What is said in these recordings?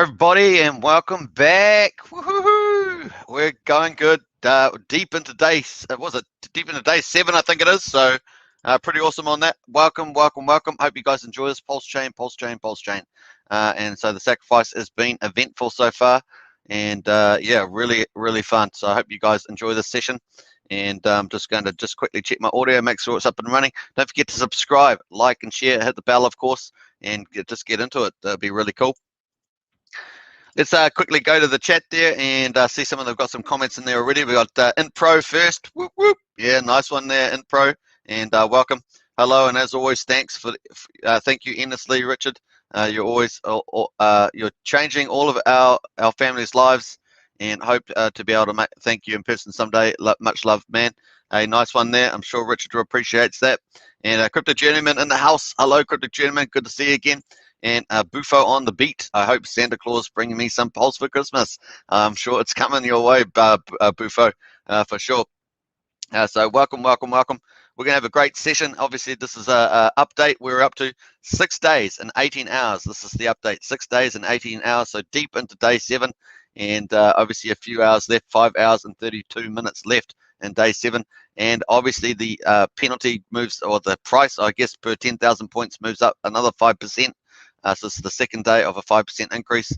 Everybody, and welcome back. Woohoo! We're going good. Deep into day. Was it deep into day 7? I think it is. So, pretty awesome on that. Welcome. Hope you guys enjoy this Pulsechain. And so the sacrifice has been eventful so far, and yeah, really fun. So I hope you guys enjoy this session. And I'm just going to quickly check my audio, make sure it's up and running. Don't forget to subscribe, like, and share. Hit the bell, of course, and just get into it. That'd be really cool. Let's quickly go to the chat there and see some of them. Got some comments in there already. We got Intro first. Whoop, whoop. Yeah, nice one there, Intro, and welcome. Hello, and as always, thanks for thank you endlessly, Richard. You're always you're changing all of our family's lives, and hope to be able to thank you in person someday. Much love, man. A nice one there. I'm sure Richard appreciates that. And Crypto Journeyman in the house. Hello, Crypto Journeyman. Good to see you again. And Bufo on the beat. I hope Santa Claus bringing me some Pulse for Christmas. I'm sure it's coming your way, Bufo, for sure. So welcome. We're going to have a great session. Obviously, this is a update. We're up to 6 days and 18 hours. This is the update. 6 days and 18 hours. So deep into day 7. And obviously a few hours left, 5 hours and 32 minutes left in day 7. And obviously the penalty moves, or the price, I guess, per 10,000 points moves up another 5%. So this is the second day of a 5% increase.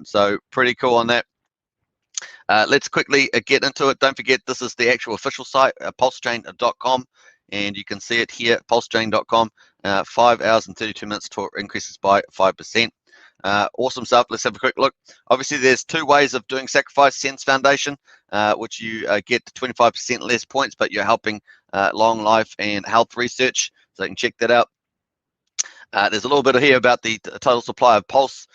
So pretty cool on that. Let's quickly get into it. Don't forget, this is the actual official site, pulsechain.com, and you can see it here, pulsechain.com. 5 hours and 32 minutes to increases by 5%. Awesome stuff. Let's have a quick look. Obviously, there's 2 ways of doing sacrifice. Sense Foundation, which you get 25% less points, but you're helping long life and health research, so you can check that out. There's a little bit here about the total supply of Pulse.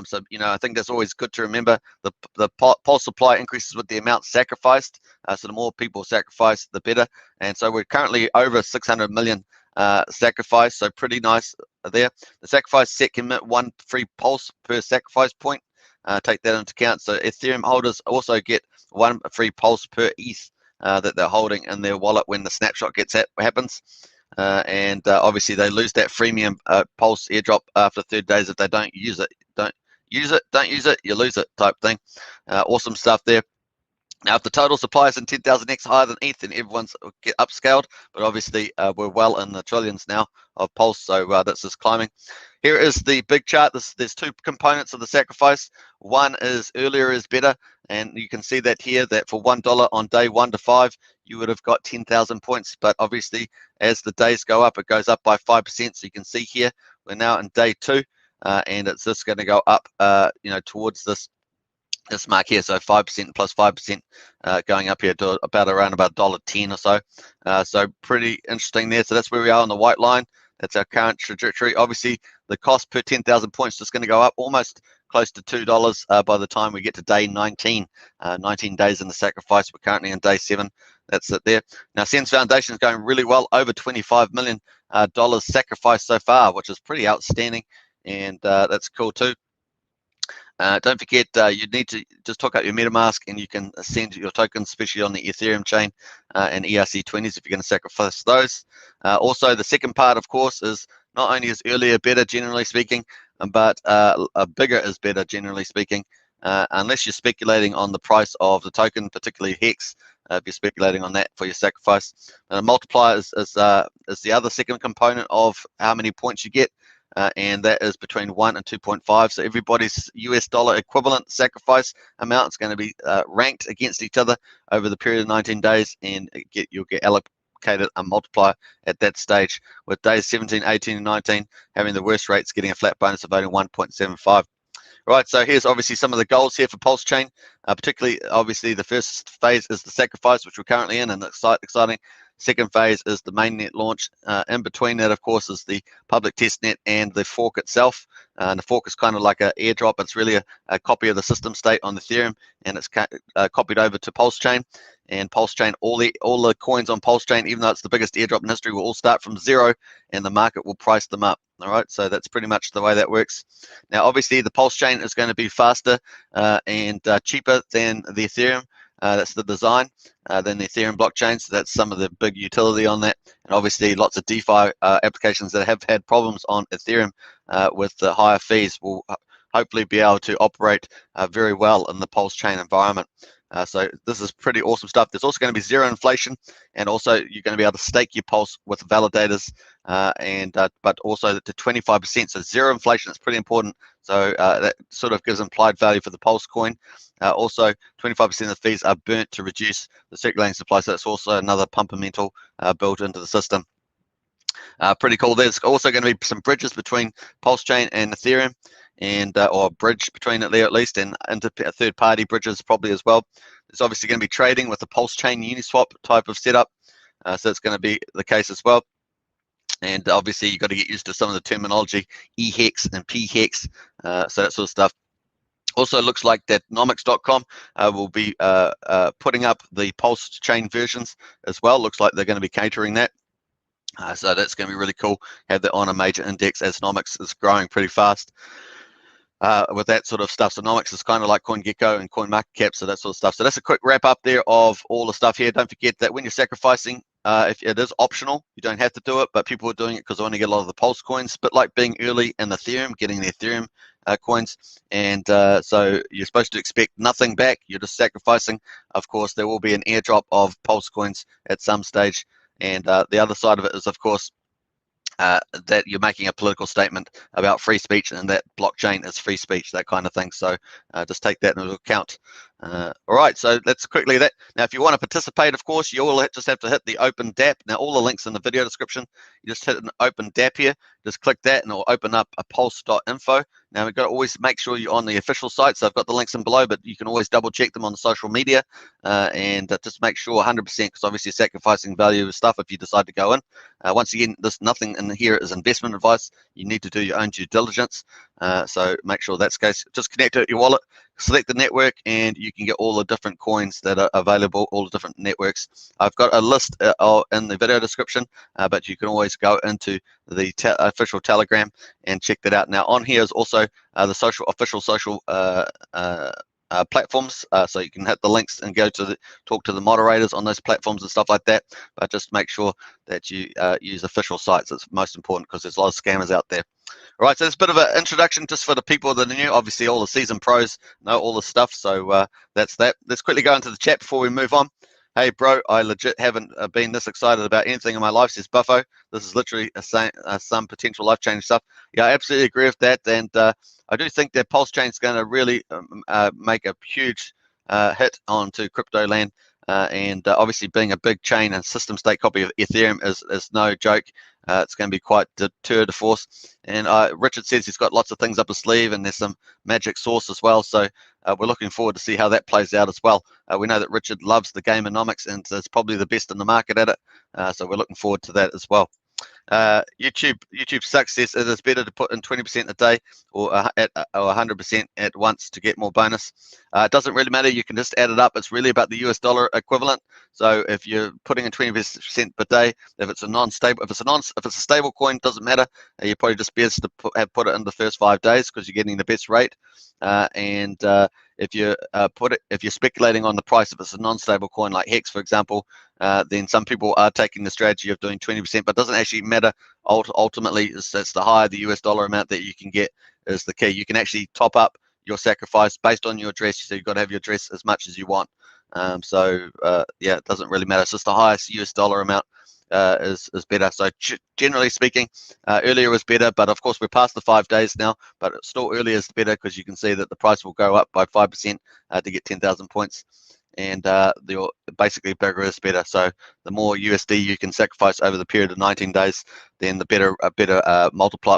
So, I think that's always good to remember. The Pulse supply increases with the amount sacrificed. So the more people sacrifice, the better. And so we're currently over 600 million sacrifice. So pretty nice there. The sacrifice set can emit 1 free Pulse per sacrifice point. Take that into account. So Ethereum holders also get 1 free Pulse per ETH that they're holding in their wallet when the snapshot happens. And obviously they lose that freemium Pulse airdrop after 30 days if they don't use it. Don't use it, you lose it type thing. Awesome stuff there. Now, if the total supply is in 10,000x higher than ETH, then everyone's get upscaled. But obviously, we're well in the trillions now of Pulse, so that's just climbing. Here is the big chart. There's 2 components of the sacrifice. One is earlier is better, and you can see that here, that for $1 on day 1 to 5, you would have got 10,000 points. But obviously, as the days go up, it goes up by 5%. So you can see here, we're now in day 2, and it's just going to go up, towards this mark here. So 5% plus 5% going up here to around $1.10 or so. So pretty interesting there. So that's where we are on the white line. That's our current trajectory. Obviously, the cost per 10,000 points is going to go up almost close to $2 by the time we get to day 19. 19 days in the sacrifice. We're currently in day 7. That's it there. Now, Sense Foundation is going really well. Over $25 million sacrificed so far, which is pretty outstanding. And that's cool too. Don't forget, you need to just talk out your MetaMask, and you can send your tokens, especially on the Ethereum chain and ERC20s if you're going to sacrifice those. Also, the second part, of course, is not only is earlier better, generally speaking, but bigger is better, generally speaking, unless you're speculating on the price of the token, particularly Hex. If you're speculating on that for your sacrifice, and a multiplier is the other second component of how many points you get. And that is between 1 and 2.5. So everybody's US dollar equivalent sacrifice amount is going to be ranked against each other over the period of 19 days, and you'll get allocated a multiplier at that stage, with days 17, 18, and 19 having the worst rates, getting a flat bonus of only 1.75. Right, so here's obviously some of the goals here for Pulsechain. Particularly, obviously, the first phase is the sacrifice, which we're currently in, and it's exciting. Second phase is the mainnet launch. In between that, of course, is the public testnet and the fork itself. And the fork is kind of like an airdrop. It's really a copy of the system state on Ethereum, and it's copied over to Pulsechain. And Pulsechain, all the coins on Pulsechain, even though it's the biggest airdrop in history, will all start from 0, and the market will price them up. All right, so that's pretty much the way that works. Now, obviously, the Pulsechain is going to be faster and cheaper than the Ethereum. That's the design, than the Ethereum blockchain. So that's some of the big utility on that. And obviously, lots of DeFi applications that have had problems on Ethereum with the higher fees will hopefully be able to operate very well in the Pulsechain environment. So this is pretty awesome stuff. There's also going to be zero inflation, and also you're going to be able to stake your Pulse with validators, but also to 25%. So zero inflation is pretty important. So that sort of gives implied value for the Pulse coin. Also, 25% of the fees are burnt to reduce the circulating supply. So that's also another pumpermental built into the system. Pretty cool. There's also going to be some bridges between Pulsechain and Ethereum, and or a bridge between it there at least, and into third-party bridges probably as well. There's obviously going to be trading with the Pulsechain Uniswap type of setup, so it's going to be the case as well. And obviously you've got to get used to some of the terminology, E-Hex and P-Hex, so that sort of stuff. Also looks like that Nomics.com will be putting up the Pulsechain versions as well. Looks like they're going to be catering that. So that's going to be really cool. Have that on a major index as Nomics is growing pretty fast with that sort of stuff. So Nomics is kind of like CoinGecko and CoinMarketCap, so that sort of stuff. So that's a quick wrap up there of all the stuff here. Don't forget that when you're sacrificing, if it is optional, you don't have to do it, but people are doing it because they want to get a lot of the Pulse coins, but like being early in Ethereum, getting the Ethereum coins, and so you're supposed to expect nothing back. You're just sacrificing. Of course, there will be an airdrop of Pulse coins at some stage. And the other side of it is, of course, that you're making a political statement about free speech, and that blockchain is free speech, that kind of thing. So just take that into account. All right, so that's quickly that. Now, if you want to participate, of course, you all just have to hit the open DApp. Now, all the links in the video description, you just hit an open DApp here. Just click that, and it'll open up a pulse.info. Now, we've got to always make sure you're on the official site. So I've got the links in below, but you can always double check them on the social media and just make sure 100%, because obviously sacrificing value is stuff if you decide to go in. Once again, there's nothing in here is investment advice. You need to do your own due diligence. So make sure that's the case. Just connect it to your wallet, select the network, and you can get all the different coins that are available, all the different networks. I've got a list in the video description, but you can always go into the official Telegram and check that out. Now, on here is also the official social platforms, so you can hit the links and go to talk to the moderators on those platforms and stuff like that. But just make sure that you use official sites. It's most important because there's a lot of scammers out there. All right, so it's a bit of an introduction just for the people that are new. Obviously, all the seasoned pros know all the stuff, so that's that. Let's quickly go into the chat before we move on. Hey, bro, I legit haven't been this excited about anything in my life, says Buffo. This is literally some potential life-changing stuff. Yeah, I absolutely agree with that, and I do think that Pulsechain is going to really make a huge hit onto crypto land. And obviously, being a big chain and system state copy of Ethereum is no joke. It's going to be quite tour de force. And Richard says he's got lots of things up his sleeve, and there's some magic sauce as well. So we're looking forward to see how that plays out as well. We know that Richard loves the game of nomics, and is probably the best in the market at it. So we're looking forward to that as well. YouTube success, it is better to put in 20% a day or 100% at once to get more bonus. It doesn't really matter. You can just add it up. It's really about the US dollar equivalent. So if you're putting in 20% per day, if it's a non-stable, if it's a stable coin, doesn't matter. You're probably just best to put it in the first 5 days because you're getting the best rate. If you're speculating on the price, if it's a non-stable coin like Hex, for example, then some people are taking the strategy of doing 20%, but it doesn't actually matter. Ultimately, it's the higher the US dollar amount that you can get is the key. You can actually top up your sacrifice based on your address, so you've got to have your address as much as you want. Yeah, it doesn't really matter. It's just the highest US dollar amount is better. So generally speaking, earlier was better, but of course we're past the 5 days now, but still earlier is better because you can see that the price will go up by 5% to get 10,000 points. And basically bigger is better. So the more USD you can sacrifice over the period of 19 days, then the better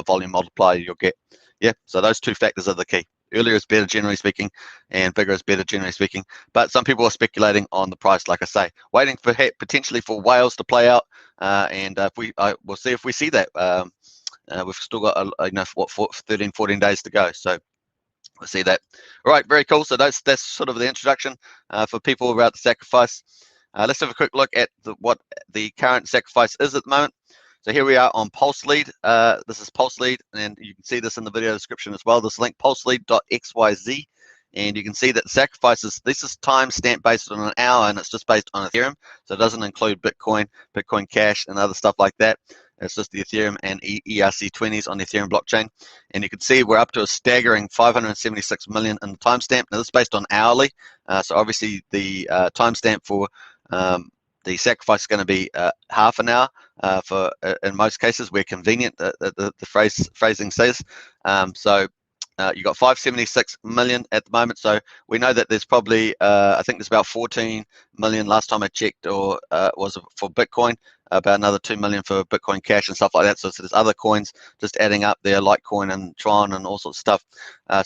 volume multiplier you'll get. Yeah, so those two factors are the key. Earlier is better, generally speaking, and bigger is better, generally speaking. But some people are speculating on the price, like I say, waiting for potentially for whales to play out. And we'll see if we see that. We've still got 13, 14 days to go. So we'll see that. All right, very cool. So that's sort of the introduction for people about the sacrifice. Let's have a quick look at what the current sacrifice is at the moment. So here we are on PulseLead. This is PulseLead, and you can see this in the video description as well. This link, pulselead.xyz, and you can see that sacrifices, this is timestamp based on an hour, and it's just based on Ethereum, so it doesn't include Bitcoin, Bitcoin Cash, and other stuff like that. It's just the Ethereum and ERC20s on the Ethereum blockchain. And you can see we're up to a staggering 576 million in the timestamp. Now, this is based on hourly. So obviously the timestamp for the sacrifice is going to be half an hour for in most cases where convenient, the phrasing says. So you got 576 million at the moment. So we know that there's probably, I think there's about 14 million last time I checked, or was for Bitcoin, about another 2 million for Bitcoin Cash and stuff like that. So there's other coins just adding up there, Litecoin and Tron and all sorts of stuff.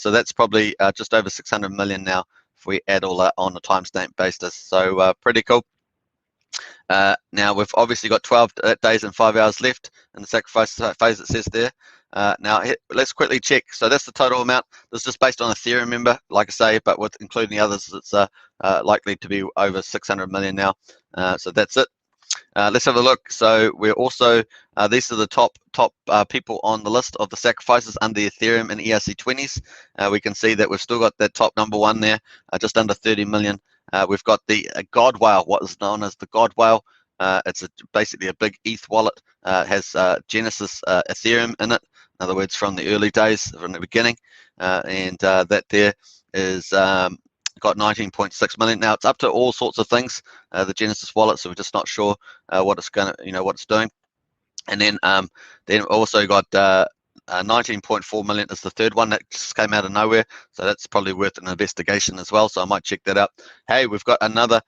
So that's probably just over 600 million now if we add all that on a timestamp basis. So pretty cool. Now we've obviously got 12 days and 5 hours left in the sacrifice phase, it says there. Now let's quickly check. So that's the total amount. This is just based on Ethereum, remember, like I say, but with including the others, it's likely to be over 600 million now. So that's it. Let's have a look. So we're also, these are the top people on the list of the sacrifices under Ethereum and ERC20s. We can see that we've still got that top number one there, just under 30 million. We've got the God Whale, what is known as the God Whale. It's basically a big ETH wallet. Has Genesis Ethereum in it. In other words, from the early days, from the beginning. And that there is got 19.6 million. Now it's up to all sorts of things, the Genesis wallet, so we're just not sure what it's going to, what it's doing. And then also got 19.4 million is the third one that just came out of nowhere, so that's probably worth an investigation as well, so I might check that out. Hey, we've got another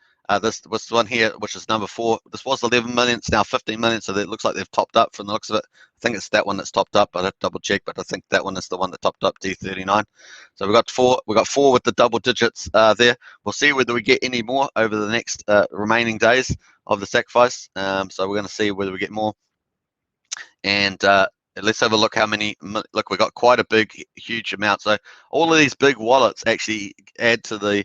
this one here, which is number 4. This was 11 million, it's now 15 million, so it looks like they've topped up from the looks of it. I think it's that one that's topped up. I'd have to double check, but I think that one is the one that topped up, D39. So we've got four with the double digits there. We'll see whether we get any more over the next remaining days of the sacrifice. So we're going to see whether we get more. And let's have a look how many. Look, we got quite a big, huge amount. So all of these big wallets actually add to the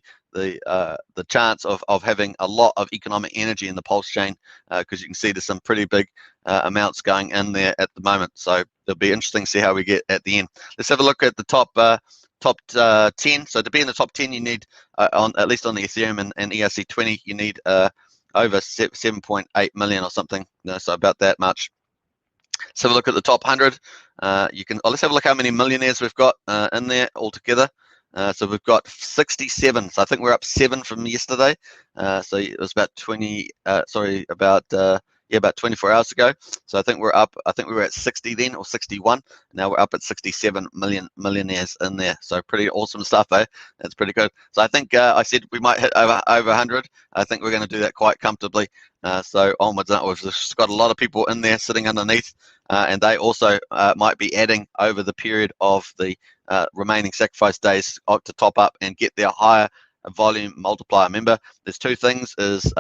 chance of having a lot of economic energy in the Pulsechain, because you can see there's some pretty big amounts going in there at the moment. So it'll be interesting to see how we get at the end. Let's have a look at the top 10. So to be in the top 10, you need at least on the Ethereum and ERC20, you need over 7.8 million or something. So about that much. Let's have a look at the top 100. Let's have a look how many millionaires we've got in there altogether. So we've got 67. So I think we're up 7 from yesterday. So it was about 24 hours ago. So I think we're up. I think we were at 60 then, or 61. Now we're up at 67 millionaires in there. So pretty awesome stuff, eh? That's pretty good. So I think I said we might hit over 100. I think we're going to do that quite comfortably. So onwards, we've just got a lot of people in there sitting underneath, and they also might be adding over the period of the remaining sacrifice days to top up and get their higher volume multiplier. Remember, there's two things: is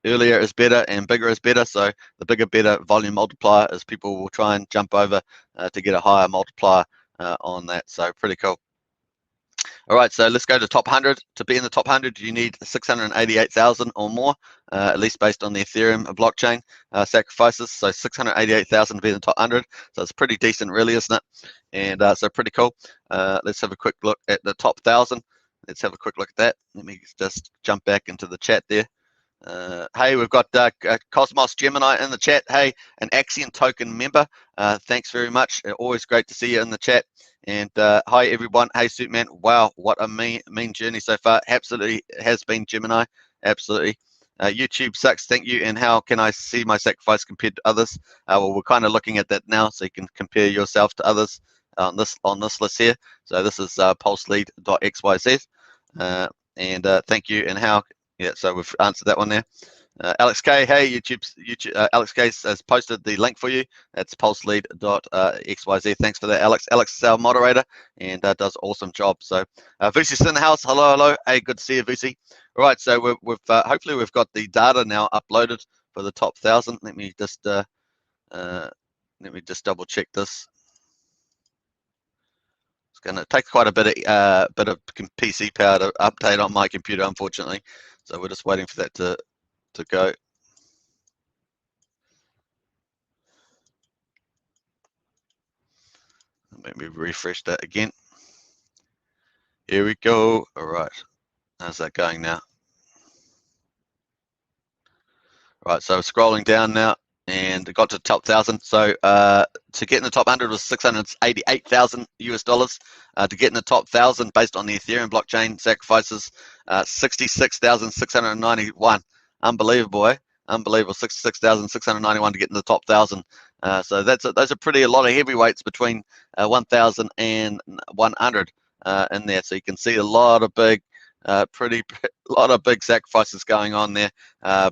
earlier is better and bigger is better. So the bigger, better volume multiplier is people will try and jump over to get a higher multiplier on that. So pretty cool. All right, so let's go to top 100. To be in the top 100, you need 688,000 or more, at least based on the Ethereum blockchain sacrifices. So 688,000 to be in the top 100. So it's pretty decent, really, isn't it? And so pretty cool. Let's have a quick look at the top 1,000. Let's have a quick look at that. Let me just jump back into the chat there. Hey, we've got Cosmos Gemini in the chat. Hey, an Axiom token member. Thanks very much. Always great to see you in the chat. And hi everyone. Hey Suitman. Wow, what a mean journey so far. Absolutely has been, Gemini. Absolutely. YouTube sucks. Thank you. And how can I see my sacrifice compared to others? Well, we're kind of looking at that now, so you can compare yourself to others on this list here. So this is pulselead.xyz. And thank you. And how? Yeah, so we've answered that one there. Alex K, hey, YouTube Alex K has posted the link for you. That's pulselead.xyz. Thanks for that, Alex. Alex is our moderator and does an awesome job. So Vusi's in the house. Hello. Hey, good to see you, Vusi. All right, so we've hopefully we've got the data now uploaded for the top 1,000. Let me just double check this. It's going to take quite a bit of PC power to update on my computer, unfortunately. So we're just waiting for that to go. Let me refresh that again. Here we go. All right. How's that going now? Right, so scrolling down now. and it got to the top 1,000. So to get in the top 100 was $688,000 US dollars. To get in the top 1,000 based on the Ethereum blockchain sacrifices, 66,691. Unbelievable, eh? Unbelievable, 66,691 to get in the top 1,000. So those are a lot of heavyweights between 1,000 and 100 in there. So you can see a lot of big, lot of big sacrifices going on there.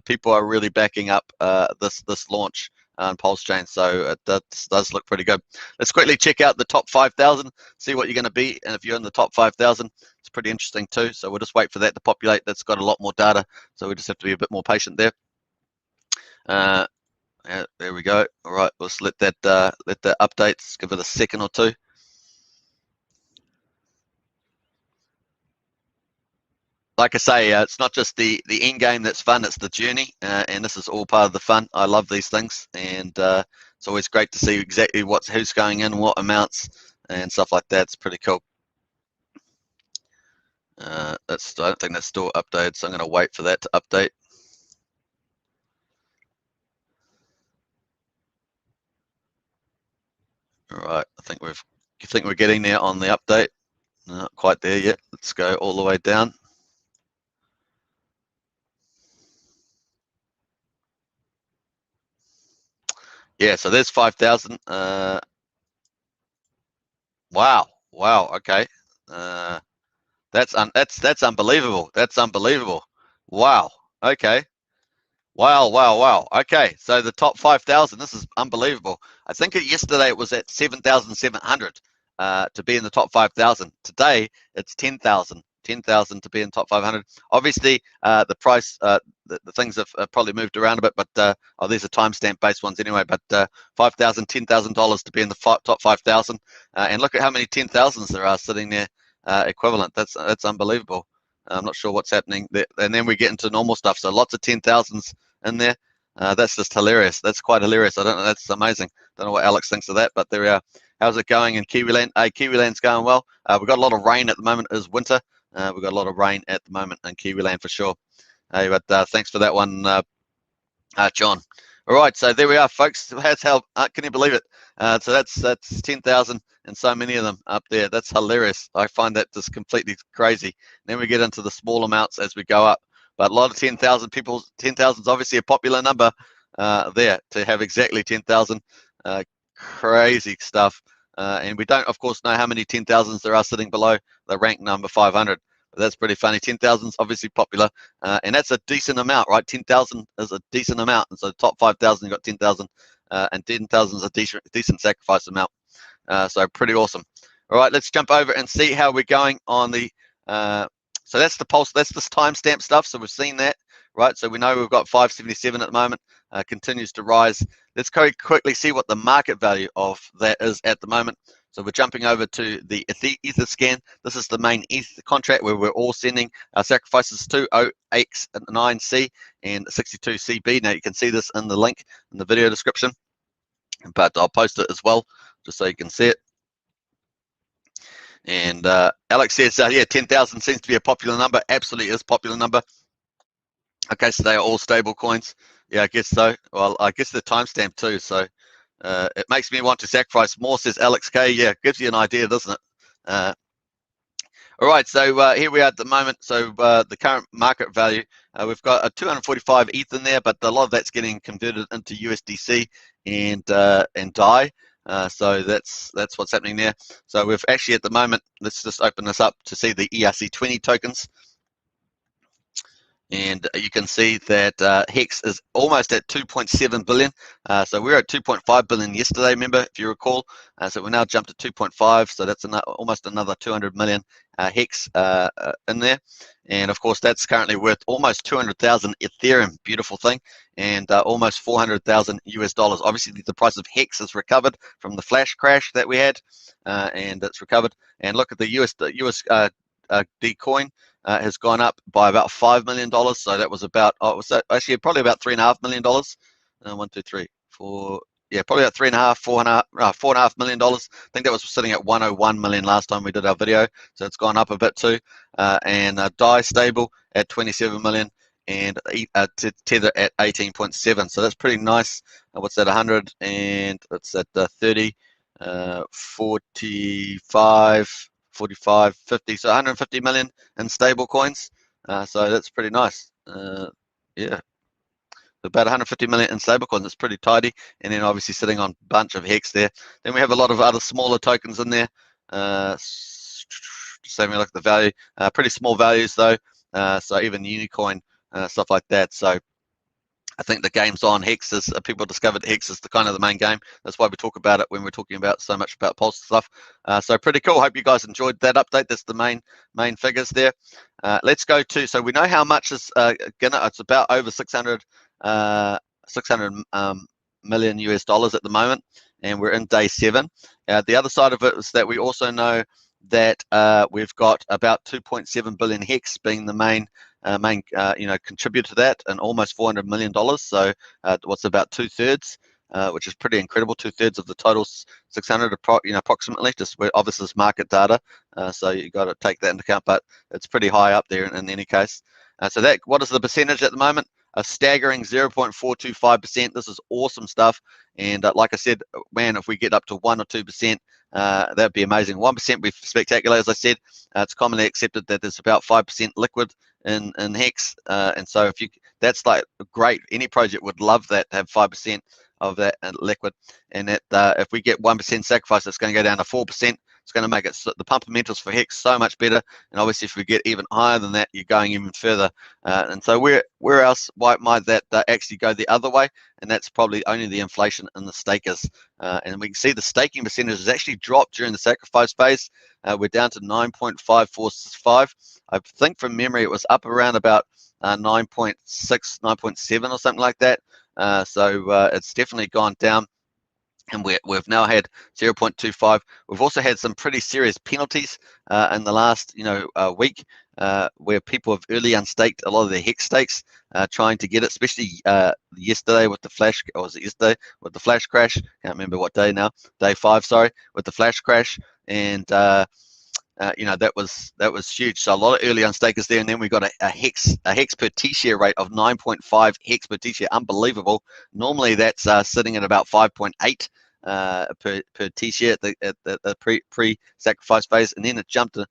People are really backing up this launch on Pulsechain, so it does look pretty good. Let's quickly check out the top 5,000, see what you're going to be, and if you're in the top 5,000, it's pretty interesting too. So we'll just wait for that to populate. That's got a lot more data, so we just have to be a bit more patient there. Yeah, there we go. All right, let's let that update. Let's give it a second or two. Like I say, it's not just the end game that's fun, it's the journey, and this is all part of the fun. I love these things, and it's always great to see exactly who's going in, what amounts, and stuff like that. It's pretty cool. I don't think that's still updated, so I'm going to wait for that to update. All right, I think we're getting there on the update. Not quite there yet. Let's go all the way down. Yeah, so there's 5,000. Wow, okay. That's unbelievable. That's unbelievable. Wow. Okay. Wow. Okay, so the top 5,000. This is unbelievable. I think yesterday it was at 7,700 to be in the top 5,000. Today it's 10,000. 10,000 to be in top 500. Obviously, the price, the things have probably moved around a bit, but these are timestamp based ones anyway. But $5,000, $10,000 to be in the top 5,000, and look at how many 10,000s there are sitting there equivalent. That's unbelievable. I'm not sure what's happening there. And then we get into normal stuff. So lots of 10,000s in there. That's just hilarious. That's quite hilarious. I don't know. That's amazing. Don't know what Alex thinks of that, but there we are. How's it going in Kiwiland? Kiwiland's going well. We've got a lot of rain at the moment. It is winter. We've got a lot of rain at the moment in Kiwiland for sure. But thanks for that one, John. All right, so there we are, folks. Can you believe it? So that's 10,000 and so many of them up there. That's hilarious. I find that just completely crazy. Then we get into the small amounts as we go up. But a lot of 10,000 people. 10,000 is obviously a popular number there to have exactly 10,000. Crazy stuff. And we don't, of course, know how many 10,000s there are sitting below the rank number 500. But that's pretty funny. 10,000 is obviously popular, and that's a decent amount, right? 10,000 is a decent amount, and so top 5,000 you got 10,000, and 10,000 is a decent sacrifice amount. So pretty awesome. All right, let's jump over and see how we're going on the. So that's the pulse. That's this timestamp stuff. So we've seen that, right? So we know we've got 577 at the moment. Continues to rise. Let's go quickly see what the market value of that is at the moment. So we're jumping over to the Etherscan. This is the main Ether contract where we're all sending our sacrifices to OX9C and 62CB. Now you can see this in the link in the video description, but I'll post it as well just so you can see it. And Alex says, yeah, 10,000 seems to be a popular number. Absolutely is a popular number. Okay, so they are all stable coins. Yeah, I guess so. Well, I guess they're timestamped too, so it makes me want to sacrifice more, says Alex K. Yeah, gives you an idea, doesn't it? All right, so here we are at the moment. So the current market value, we've got a 245 ETH in there, but a lot of that's getting converted into USDC and DAI. So that's what's happening there. So we've actually at the moment, let's just open this up to see the ERC20 tokens. And you can see that Hex is almost at 2.7 billion. So we were at 2.5 billion yesterday, remember, if you recall. So we now jumped to 2.5. So that's almost another 200 million Hex in there. And of course, that's currently worth almost 200,000 Ethereum. Beautiful thing. And almost 400,000 US dollars. Obviously, the price of Hex has recovered from the flash crash that we had. And it's recovered. And look at the USD coin. Has gone up by about $5 million. So that was about, it was actually probably about $3.5 million. 1, 2, 3, 4. Yeah, probably about $4.5 million. I think that was sitting at 101 million last time we did our video. So it's gone up a bit too. And DAI stable at 27 million. and tether at 18.7. So that's pretty nice. What's that? 100 and it's at 30, 45, 45, 50. So 150 million in stable coins. So that's pretty nice. Yeah. About 150 million in stablecoins. It's pretty tidy, and then obviously sitting on a bunch of Hex there. Then we have a lot of other smaller tokens in there. Just having a look at the value. Pretty small values though. So even Unicoin, stuff like that. So I think the game's on. Hex is people discovered Hex is the kind of the main game. That's why we talk about it when we're talking about so much about Pulse stuff. So pretty cool. Hope you guys enjoyed that update. That's the main figures there. Let's go to, so we know how much is it's about over 600 million US dollars at the moment, and we're in day 7. The other side of it is that we also know that we've got about 2.7 billion Hex being the main contributor to that, and almost $400 million. So what's about 2/3, which is pretty incredible. 2/3 of the total 600, approximately. Just obviously this market data, so you got to take that into account. But it's pretty high up there in any case. So that, what is the percentage at the moment? A staggering 0.425%. This is awesome stuff. And like I said, man, if we get up to 1 or 2%, that'd be amazing. 1% would be spectacular. As I said, it's commonly accepted that there's about 5% liquid in Hex, and so if you, that's like great. Any project would love that, to have 5% of that liquid, and that if we get 1% sacrifice, it's going to go down to 4%. It's going to make it the fundamentals for Hex so much better. And obviously, if we get even higher than that, you're going even further. And so where else might that actually go the other way? And that's probably only the inflation in the stakers. And we can see the staking percentage has actually dropped during the sacrifice phase. We're down to 9.545. I think from memory it was up around about 9.6, 9.7 or something like that. So it's definitely gone down. And we've now had 0.25. We've also had some pretty serious penalties in the last week, where people have early unstaked a lot of their Hex stakes, trying to get it, especially yesterday with the flash, or was it yesterday with the flash crash? Can't remember what day now. Day 5, sorry, with the flash crash, and that was huge. So a lot of early unstakers there, and then we got a hex per T-share rate of 9.5 Hex per T-share. Unbelievable. Normally that's sitting at about 5.8 per T-share at the pre-sacrifice phase, and then it jumped to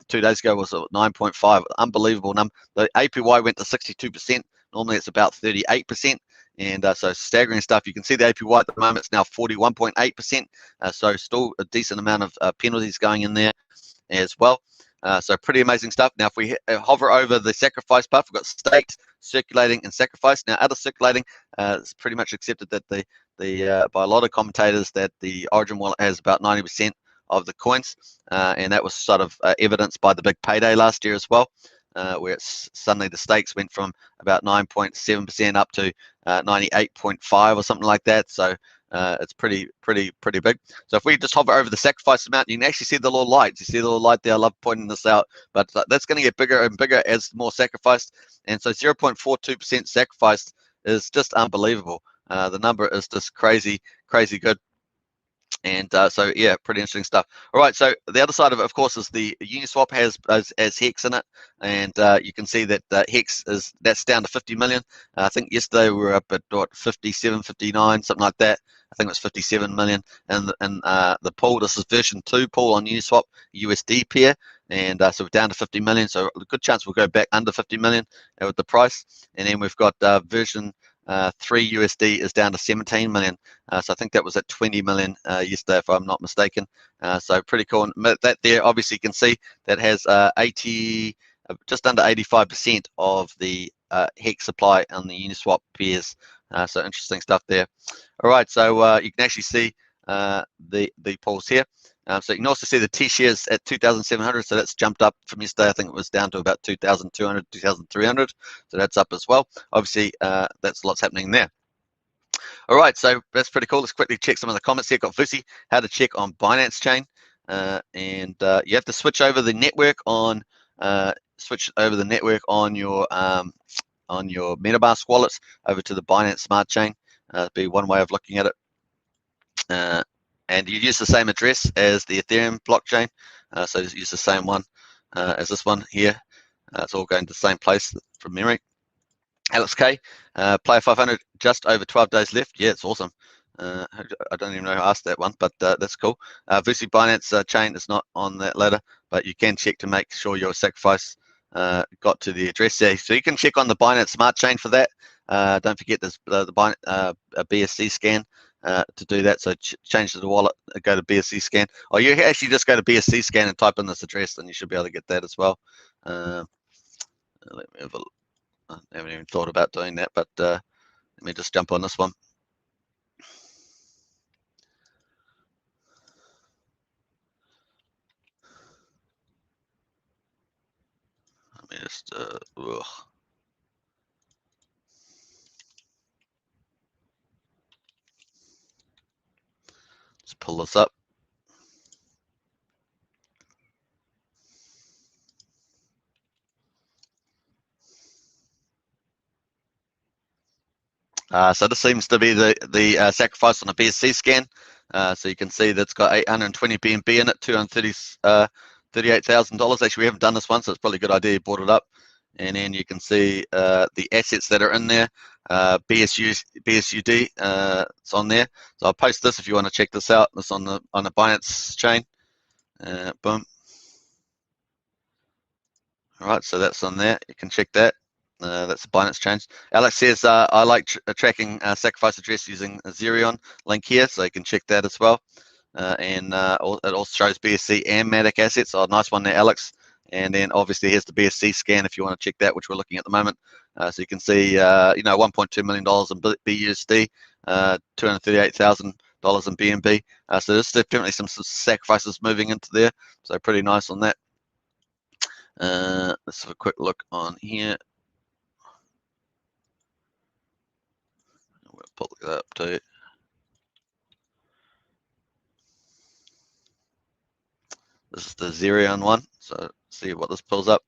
2 days ago was 9.5. Unbelievable number. The APY went to 62%. Normally it's about 38%. And so staggering stuff. You can see the APY at the moment, it's now 41.8%. So still a decent amount of penalties going in there as well. So pretty amazing stuff. Now, if we hover over the sacrifice path, we've got staked, circulating, and sacrifice. Now, other circulating, it's pretty much accepted that by a lot of commentators that the Origin wallet has about 90% of the coins, and that was sort of evidenced by the big payday last year as well, where suddenly the stakes went from about 9.7% up to 98.5 or something like that. So it's pretty big. So if we just hover over the sacrifice amount, you can actually see the little lights. You see the little light there. I love pointing this out, but that's going to get bigger and bigger as more sacrificed. And so 0.42% sacrificed is just unbelievable. The number is just crazy good. And so yeah, pretty interesting stuff. All right, so the other side of it, of course, is the Uniswap has Hex in it, and you can see that Hex that's down to 50 million. I think yesterday we were up at what, 57, 59, something like that. I think it was 57 million. And the pool, this is version 2 pool on Uniswap USD pair, and so we're down to 50 million. So a good chance we'll go back under 50 million with the price. And then we've got version 3 USD is down to 17 million. So I think that was at 20 million yesterday, if I'm not mistaken. So pretty cool. And that there, obviously, you can see that has 80, just under 85% of the Hex supply on the Uniswap pairs. So interesting stuff there. All right, so you can actually see the pools here. So you can also see the T-shares at 2,700, so that's jumped up from yesterday. I think it was down to about 2,200, 2,300, so that's up as well. Obviously, that's lots happening there. All right, so that's pretty cool. Let's quickly check some of the comments here. Got Vusi, how to check on Binance Chain, and you have to switch over the network on your MetaMask wallet over to the Binance Smart Chain. Be one way of looking at it. And you use the same address as the Ethereum blockchain, so use the same one as this one here. It's all going to the same place from memory. Alex K, player 500, just over 12 days left. Yeah, it's awesome. I don't even know who asked that one, but that's cool. VC Binance chain is not on that ladder, but you can check to make sure your sacrifice got to the address there. So you can check on the Binance Smart Chain for that. Don't forget there's the BSC scan to do that. So change to the wallet, go to BSC scan. Or you actually just go to BSC scan and type in this address, and you should be able to get that as well. Let me have a look. I haven't even thought about doing that, but let me just jump on this one. Let me just, let's pull this up. So this seems to be the sacrifice on a BSC scan. So you can see that's got 820 BNB in it, $238,000. Actually, we haven't done this one, so it's probably a good idea you brought it up. And then you can see the assets that are in there. BSUD, it's on there. So I'll post this if you want to check this out. It's on the Binance chain. Boom. All right, so that's on there. You can check that. That's the Binance chain. Alex says, I like tracking sacrifice address using a Xerion link here, so you can check that as well. And it also shows BSC and Matic assets. So nice one there, Alex. And then obviously here's the BSC scan if you want to check that, which we're looking at the moment. So you can see, $1.2 million in BUSD, $238,000 in BNB. So there's definitely some sacrifices moving into there. So pretty nice on that. Let's have a quick look on here. We'll pull it up to you. This is the Xerion one, so see what this pulls up.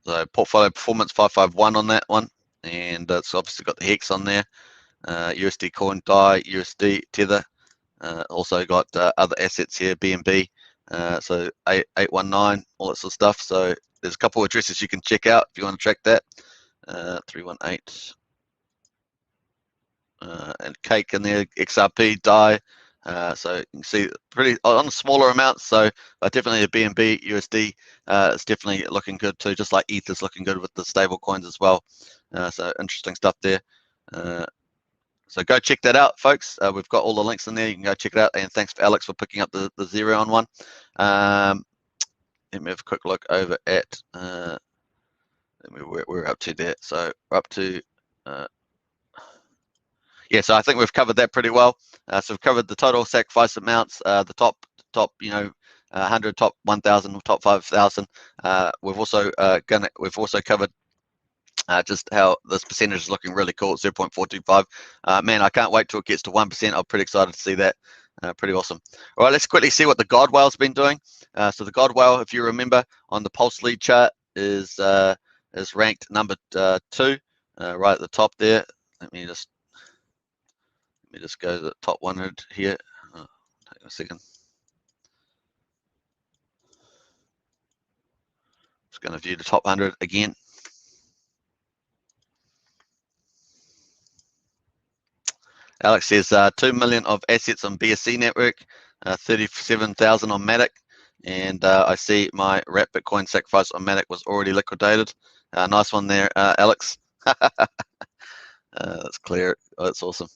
So portfolio performance 551 on that one, and it's obviously got the Hex on there, USD coin, DAI, USD tether. Also got other assets here, BNB, so 819, all that sort of stuff. So there's a couple of addresses you can check out if you want to track that. 318 and Cake in there, XRP, DAI. So you can see pretty on smaller amounts. So definitely a BNB, USD, it's definitely looking good too, just like ETH is looking good with the stable coins as well. So interesting stuff there. So go check that out, folks. We've got all the links in there. You can go check it out. And thanks for Alex for picking up the Xerion one. Let me have a quick look over at where we're up to there. So we're up to yeah. So I think we've covered that pretty well. So we've covered the total sacrifice amounts, the top 100, top 1,000, top 5,000. We've also covered just how this percentage is looking really cool at 0.425. Man, I can't wait till it gets to 1%. I'm pretty excited to see that. Pretty awesome. All right, let's quickly see what the God Whale's been doing. So the God Whale, if you remember, on the Pulse lead chart is ranked number 2, right at the top there. Let me just go to the top 100 here. Take a second. Just going to view the top 100 again. Alex says 2 million of assets on BSC network, 37,000 on Matic, and I see my wrap Bitcoin sacrifice on Matic was already liquidated. Nice one there, Alex. That's clear. Oh, that's awesome.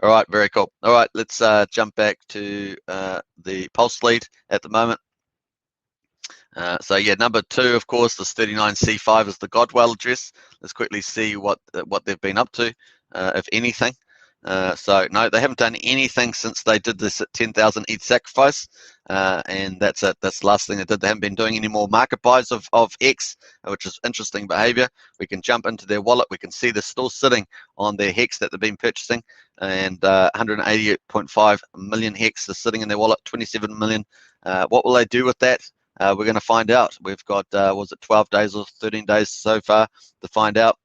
All right, very cool. All right, let's jump back to the Pulse lead at the moment. So yeah, number 2, of course, this 39C5 is the Godwell address. Let's quickly see what they've been up to, if anything. So no, they haven't done anything since they did this at 10,000 ETH sacrifice, and that's it. That's the last thing they did. They haven't been doing any more market buys of Hex, which is interesting behavior. We can jump into their wallet. We can see they're still sitting on their Hex that they've been purchasing, and 188.5 million Hex is sitting in their wallet. 27 million. What will they do with that? We're going to find out. We've got was it 12 days or 13 days so far to find out.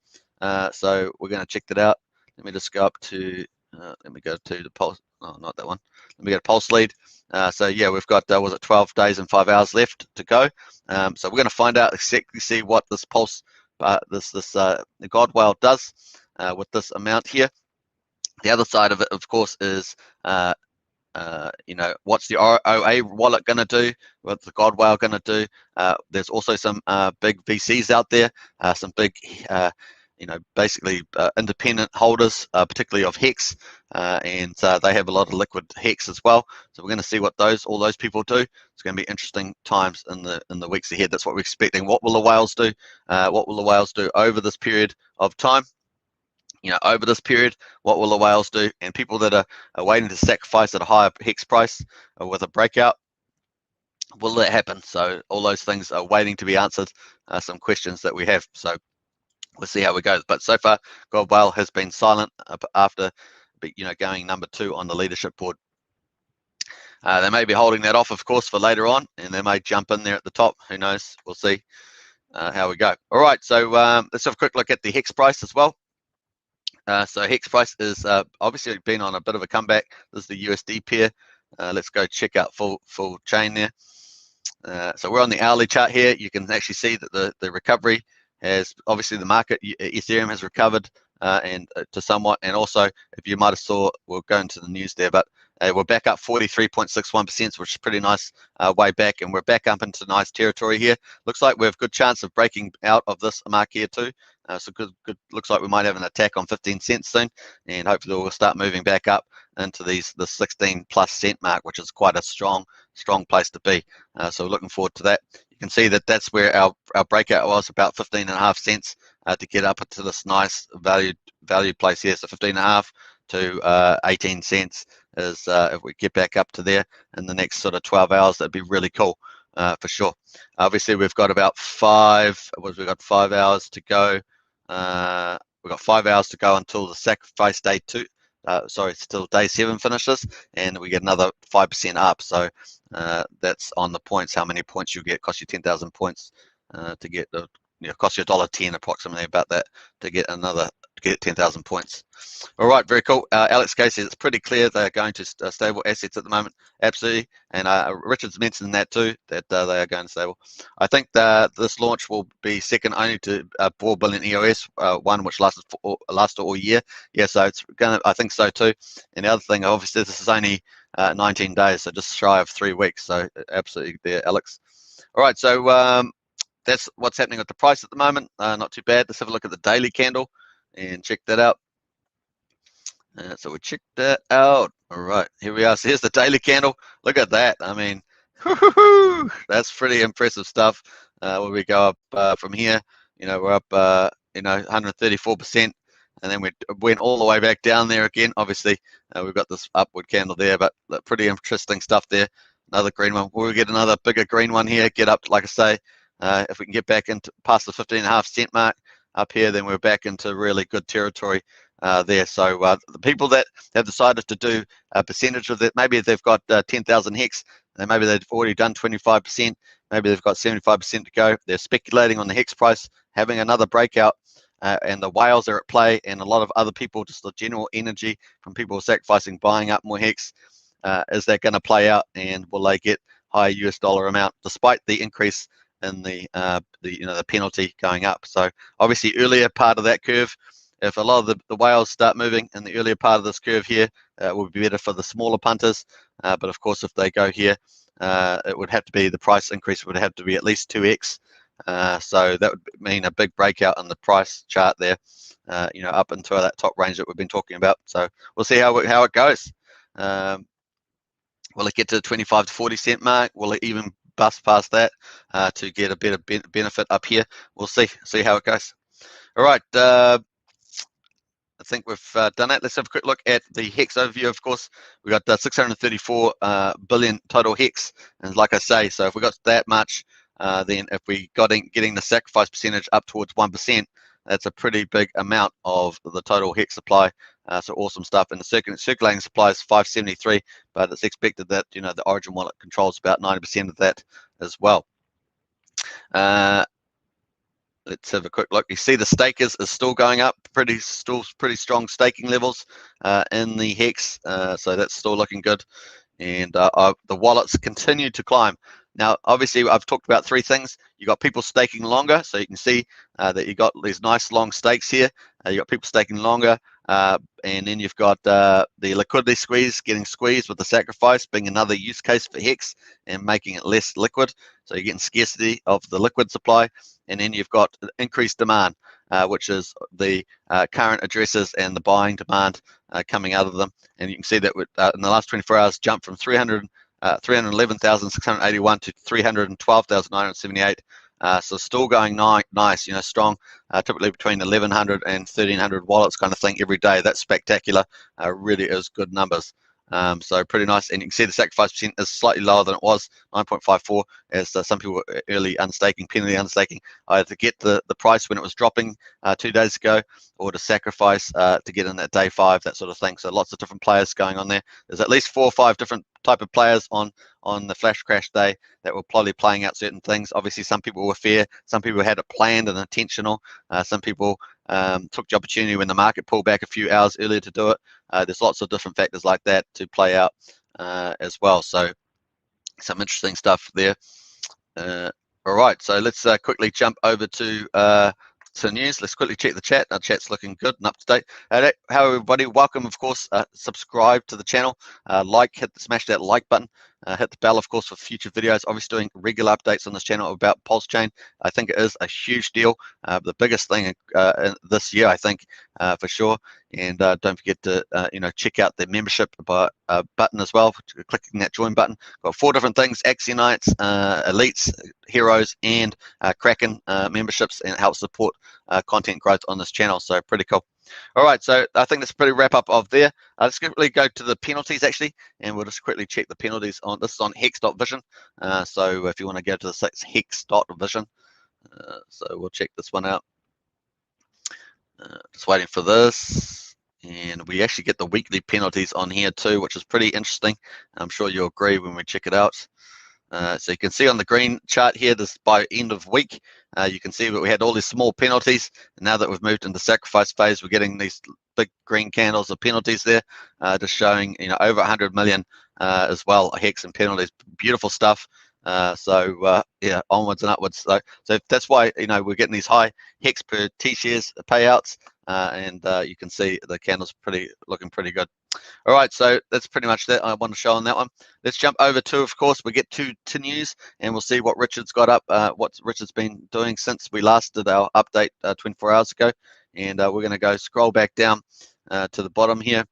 So we're going to check that out. Let me just go up to, let me go to the Pulse, Oh, not that one. Let me go to Pulse lead. So yeah, we've got was it 12 days and 5 hours left to go. So we're going to find out exactly, see what this pulse, the God whale does with this amount here. The other side of it, of course, is what's the OA wallet going to do? What's the God whale going to do? There's also some big VCs out there, some big, basically independent holders, particularly of Hex, and they have a lot of liquid Hex as well. So we're going to see what all those people do. It's going to be interesting times in the weeks ahead. That's what we're expecting. What will the whales do? What will the whales do over this period of time? Over this period, what will the whales do? And people that are waiting to sacrifice at a higher Hex price with a breakout, will that happen? So all those things are waiting to be answered, some questions that we have. So we'll see how it goes. But so far, God whale has been silent after, going number 2 on the leadership board. They may be holding that off, of course, for later on, and they may jump in there at the top. Who knows? We'll see how we go. All right, so let's have a quick look at the Hex price as well. So Hex price is obviously been on a bit of a comeback. This is the USD pair. Let's go check out full chain there. So we're on the hourly chart here. You can actually see that the recovery has, obviously the market, Ethereum has recovered and to somewhat, and also if you might have saw, we'll go into the news there, but we're back up 43.61%, which is pretty nice way back, and we're back up into nice territory here. Looks like we have good chance of breaking out of this mark here too. So good. Looks like we might have an attack on 15 cents soon, and hopefully we'll start moving back up into the 16+ cent mark, which is quite a strong place to be. So we're looking forward to that. You can see that that's where our breakout was, about 15.5 cents to get up into this nice value place here. So 15.5 to 18 cents is if we get back up to there in the next sort of 12 hours, that'd be really cool for sure. Obviously, we've got about 5 hours to go. We've got 5 hours to go until the sacrifice day 2. Still day 7 finishes, and we get another 5% up. So that's on the points. How many points you get? Cost you 10,000 points to get the. Cost you $1.10 approximately, about that, to get 10,000 points. All right, very cool. Alex K says it's pretty clear they're going to stable assets at the moment. Absolutely, and Richard's mentioned that too, that they are going to stable. I think this launch will be second only to 4 billion EOS, one which lasted all year. Yeah, so it's going to. I think so too. And the other thing, obviously, this is only 19 days, so just shy of 3 weeks. So absolutely there, Alex. All right, so that's what's happening with the price at the moment. Not too bad. Let's have a look at the daily candle and check that out. So we checked that out. All right, here we are. So here's the daily candle. Look at that. I mean, that's pretty impressive stuff. When we go up from here, we're up, 134%, and then we went all the way back down there again. Obviously, we've got this upward candle there, but pretty interesting stuff there. Another green one. We'll get another bigger green one here. Get up, like I say, if we can get back into past the 15.5 cent mark up here, then we're back into really good territory there. So the people that have decided to do a percentage of that, maybe they've got 10,000 Hex, and maybe they've already done 25%, maybe they've got 75% to go. They're speculating on the Hex price having another breakout, and the whales are at play, and a lot of other people, just the general energy from people sacrificing, buying up more Hex. Is that going to play out, and will they get higher US dollar amount despite the increase in the penalty going up? So obviously earlier part of that curve, if a lot of the whales start moving in the earlier part of this curve here, it would be better for the smaller punters. But of course, if they go here, it would have to be, the price increase would have to be at least 2x. So that would mean a big breakout on the price chart there, up into that top range that we've been talking about. So we'll see how it goes. Will it get to the 25 to 40 cent mark? Will it even bust past that to get a better benefit up here? We'll see how it goes. All right, I think we've done it. Let's have a quick look at the Hex overview. Of course, we got 634 billion total Hex, and like I say, so if we got that much, then if we getting the sacrifice percentage up towards 1%, that's a pretty big amount of the total Hex supply. So awesome stuff. And the circulating supply is 573, but it's expected that the Origin wallet controls about 90% of that as well. let's have a quick look. You see the stakers is still going up, pretty strong staking levels in the Hex, so that's still looking good. And the wallets continue to climb. Now, obviously, I've talked about three things. You got people staking longer, so you can see that you got these nice long stakes here. You got people staking longer, and then you've got the liquidity squeeze getting squeezed with the sacrifice being another use case for Hex and making it less liquid. So you're getting scarcity of the liquid supply, and then you've got increased demand, which is the current addresses and the buying demand coming out of them. And you can see that in the last 24 hours, jumped from 311,681 to 312,978. So still going nice, strong, typically between 1,100 and 1,300 wallets kind of thing every day. That's spectacular. Really is good numbers. So pretty nice. And you can see the sacrifice percent is slightly lower than it was, 9.54, as some people were early unstaking, penalty unstaking, either to get the price when it was dropping 2 days ago, or to sacrifice to get in at day 5, that sort of thing. So lots of different players going on there. There's at least 4 or 5 different type of players on the flash crash day that were probably playing out certain things. Obviously, some people were fair, some people had it planned and intentional, some people took the opportunity when the market pulled back a few hours earlier to do it. There's lots of different factors like that to play out as well. So some interesting stuff there. All right, so let's quickly jump over to news. Let's quickly check the chat. Our chat's looking good and up to date. Hello everybody, welcome. Of course, subscribe to the channel, smash that like button, hit the bell, of course, for future videos. Obviously doing regular updates on this channel about Pulsechain. I think it is a huge deal, the biggest thing this year, I think, for sure. And don't forget to check out the membership button as well, clicking that join button. Got 4 different things: Axionites, Elites, Heroes, and Kraken memberships, and it helps support content growth on this channel. So pretty cool. All right, so I think that's a pretty wrap up of there. Let's quickly go to the penalties actually, and we'll just quickly check the penalties on this. Is on Hex.vision. So if you want to go to the Hex.vision, so we'll check this one out. Just waiting for this. And we actually get the weekly penalties on here too, which is pretty interesting. I'm sure you'll agree when we check it out. So you can see on the green chart here, this by end of week, you can see that we had all these small penalties. And now that we've moved into sacrifice phase, we're getting these big green candles of penalties there, just showing over 100 million as well, Hex and penalties. Beautiful stuff. Yeah, onwards and upwards. So that's why we're getting these high Hex per T-shares payouts, and you can see the candles looking pretty good. All right, so that's pretty much that I want to show on that one. Let's jump over to, of course, we get to news, and we'll see what Richard's got up, what Richard's been doing since we last did our update 24 hours ago. And we're going to go scroll back down to the bottom here.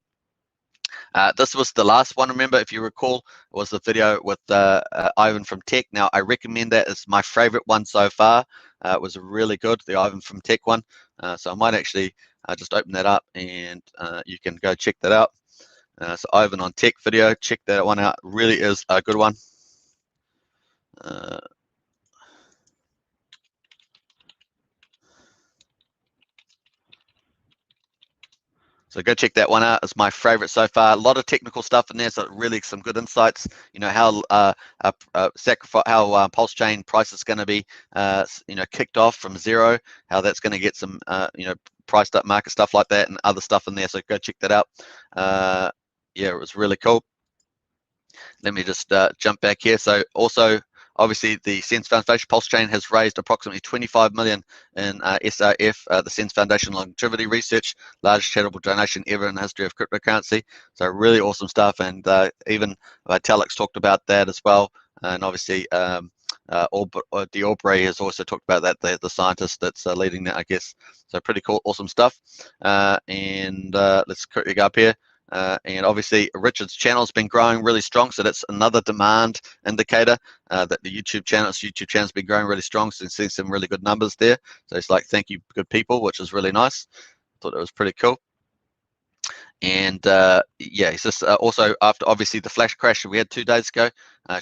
This was the last one, remember, if you recall, it was the video with Ivan from Tech. Now, I recommend that. It's my favorite one so far. It was really good, the Ivan from Tech one. So I might actually just open that up, and you can go check that out. So Ivan on Tech video, check that one out. Really is a good one. So go check that one out. It's my favorite so far. A lot of technical stuff in there, so really some good insights. How Pulsechain price is going to be, kicked off from zero. How that's going to get some, priced up market stuff like that, and other stuff in there. So go check that out. Yeah, it was really cool. Let me just jump back here. So also, obviously, the Sense Foundation Pulsechain has raised approximately 25 million in SRF, the Sense Foundation Longevity Research, largest charitable donation ever in the history of cryptocurrency. So really awesome stuff, and even Talix talked about that as well. And obviously, Aubrey has also talked about that, the scientist that's leading that, I guess. So pretty cool, awesome stuff. And let's quickly go up here. And obviously Richard's channel has been growing really strong, so that's another demand indicator that the YouTube channel's been growing really strong, so seeing some really good numbers there. So it's like, thank you, good people, which is really nice. Thought it was pretty cool. And yeah, it's just also after obviously the flash crash we had 2 days ago,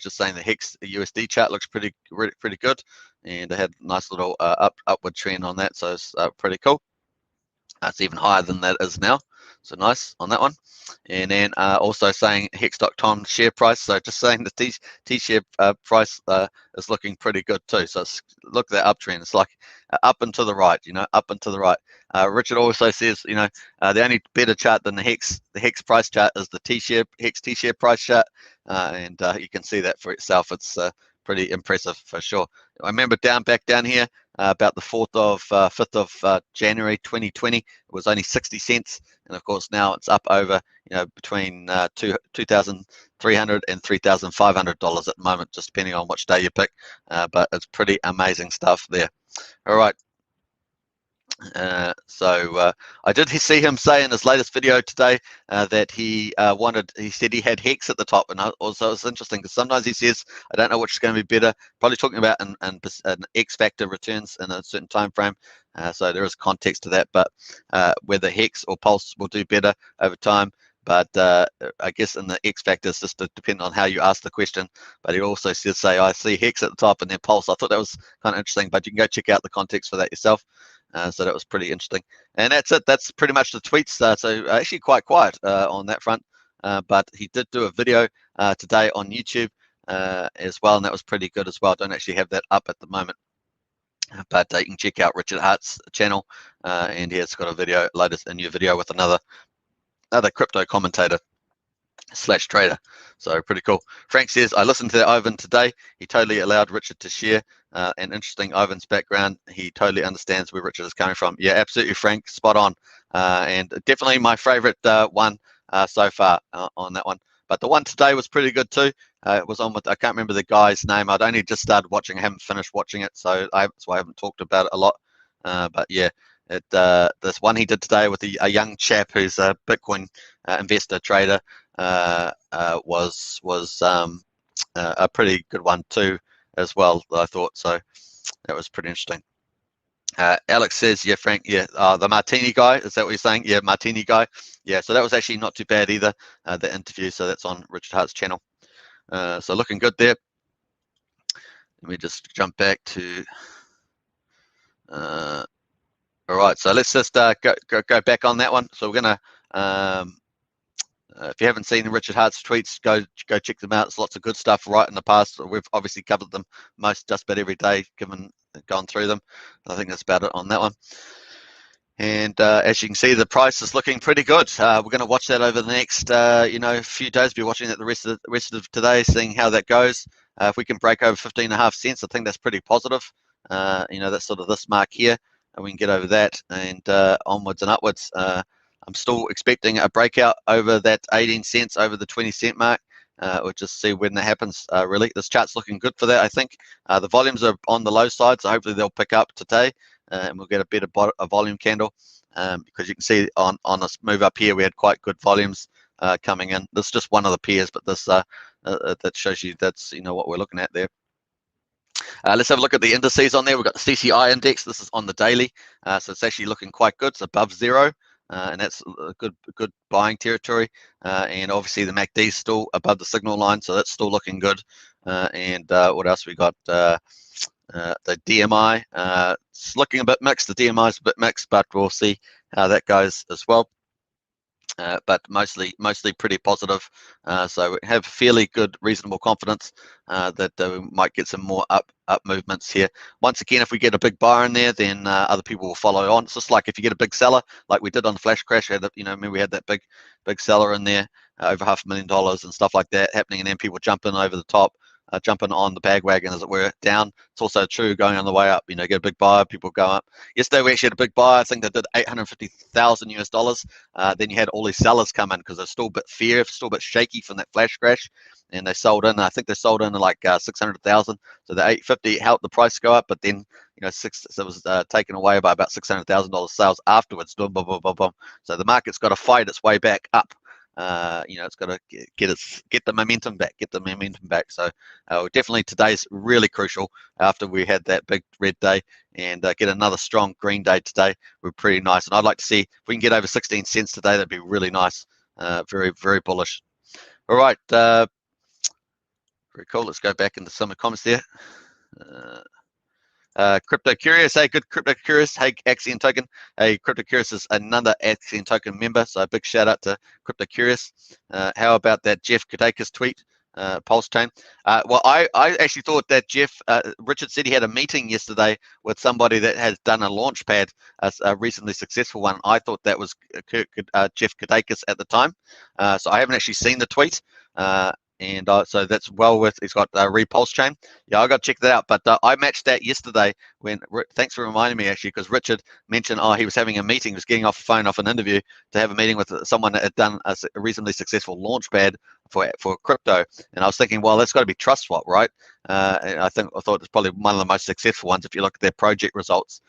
just saying the Hex USD chart looks pretty good, and it had a nice little upward trend on that, so it's pretty cool. It's even higher than that is now. So nice on that one. And then also saying Hex.com share price. So just saying the T share price is looking pretty good too. So look at that uptrend. It's like up and to the right, up and to the right. Richard also says, the only better chart than the Hex price chart is the Hex T share price chart. And you can see that for itself. It's pretty impressive for sure. I remember back down here about the 5th of January 2020, it was only 60 cents, and of course now it's up over between $2,300 and $3,500 at the moment, just depending on which day you pick. But it's pretty amazing stuff there. All right. So I did see him say in his latest video today that he said he had Hex at the top, and also it's interesting because sometimes he says, I don't know which is going to be better, probably talking about an X factor returns in a certain time frame. So there is context to that, but whether Hex or Pulse will do better over time. But I guess in the X factors, just to depend on how you ask the question. But he also says, I see Hex at the top and then Pulse. I thought that was kind of interesting, but you can go check out the context for that yourself. So that was pretty interesting. And that's it. That's pretty much the tweets. So actually quite quiet on that front. But he did do a video today on YouTube as well, and that was pretty good as well. I don't actually have that up at the moment. But you can check out Richard Hart's channel, and he has got a new video with another crypto commentator / trader. So pretty cool. Frank says, I listened to Ivan today. He totally allowed Richard to share. And interesting, Ivan's background. He totally understands where Richard is coming from. Yeah, absolutely, Frank. Spot on. And definitely my favorite one so far on that one. But the one today was pretty good too. It was on with, I can't remember the guy's name. I'd only just started watching. I haven't finished watching it, so that's why I haven't talked about it a lot. But yeah, this one he did today with a young chap who's a Bitcoin investor trader was a pretty good one too as well, I thought. So that was pretty interesting. Alex says, yeah, Frank, yeah, the Martini guy, is that what you're saying? Yeah, Martini guy. Yeah, so that was actually not too bad either, the interview. So that's on Richard Hart's channel. So looking good there. Let me just jump back to all right, so let's just go back on that one. So we're gonna if you haven't seen Richard Hart's tweets, go check them out. There's lots of good stuff right in the past. We've obviously covered them just about every day, gone through them. I think that's about it on that one. And as you can see, the price is looking pretty good. We're going to watch that over the next few days. Be watching that the rest of today, seeing how that goes. If we can break over 15.5 cents, I think that's pretty positive. That's sort of this mark here, and we can get over that and onwards and upwards. I'm still expecting a breakout over that 18 cents, over the 20 cent mark. We'll just see when that happens, really. This chart's looking good for that, I think. The volumes are on the low side, so hopefully they'll pick up today, and we'll get a better volume candle, because you can see on this move up here, we had quite good volumes coming in. This is just one of the pairs, but this that shows you that's what we're looking at there. Let's have a look at the indices on there. We've got the CCI index. This is on the daily, so it's actually looking quite good. It's above 0. And that's a good buying territory. And obviously the MACD is still above the signal line, so that's still looking good. And what else we got? The DMI, it's looking a bit mixed. The DMI is a bit mixed, but we'll see how that goes as well. But mostly pretty positive. So we have fairly good, reasonable confidence that we might get some more up movements here. Once again, if we get a big buyer in there, then other people will follow on. It's just like if you get a big seller, like we did on the flash crash. We had that big seller in there, over $500,000 and stuff like that happening, and then people jumping over the top. Jumping on the bandwagon, as it were, down. It's also true going on the way up. Get a big buyer, people go up. Yesterday we actually had a big buyer. I think they did $850,000 US. Then you had all these sellers come in because they're still a bit still a bit shaky from that flash crash, and they sold in. I think they sold in like 600,000. So the 850 helped the price go up, but then it was taken away by about $600,000 sales afterwards. Boom, boom, boom, boom, boom. So the market's got to fight its way back up. It's got to get the momentum back. So definitely today's really crucial after we had that big red day, and get another strong green day today. We're pretty nice, and I'd like to see if we can get over 16 cents today. That'd be really nice. Very, very bullish. All right, very cool. Let's go back into some of the comments there. Crypto Curious, hey, good Crypto Curious, hey, Axion Token. Hey, Crypto Curious is another Axion Token member, so a big shout out to Crypto Curious. How about that Jeff Kadakis tweet, Pulsechain? Well, I actually thought that Richard said he had a meeting yesterday with somebody that has done a launch pad, a recently successful one. I thought that was Jeff Kadakis at the time, so I haven't actually seen the tweet. And so that's well worth. He's got Pulsechain. Yeah, I got to check that out. But I matched that yesterday when. Thanks for reminding me actually, because Richard mentioned he was having a meeting, was getting off the phone off an interview to have a meeting with someone that had done a reasonably successful launchpad for crypto. And I was thinking, well, that's got to be TrustSwap, right? And I thought it's probably one of the most successful ones if you look at their project results.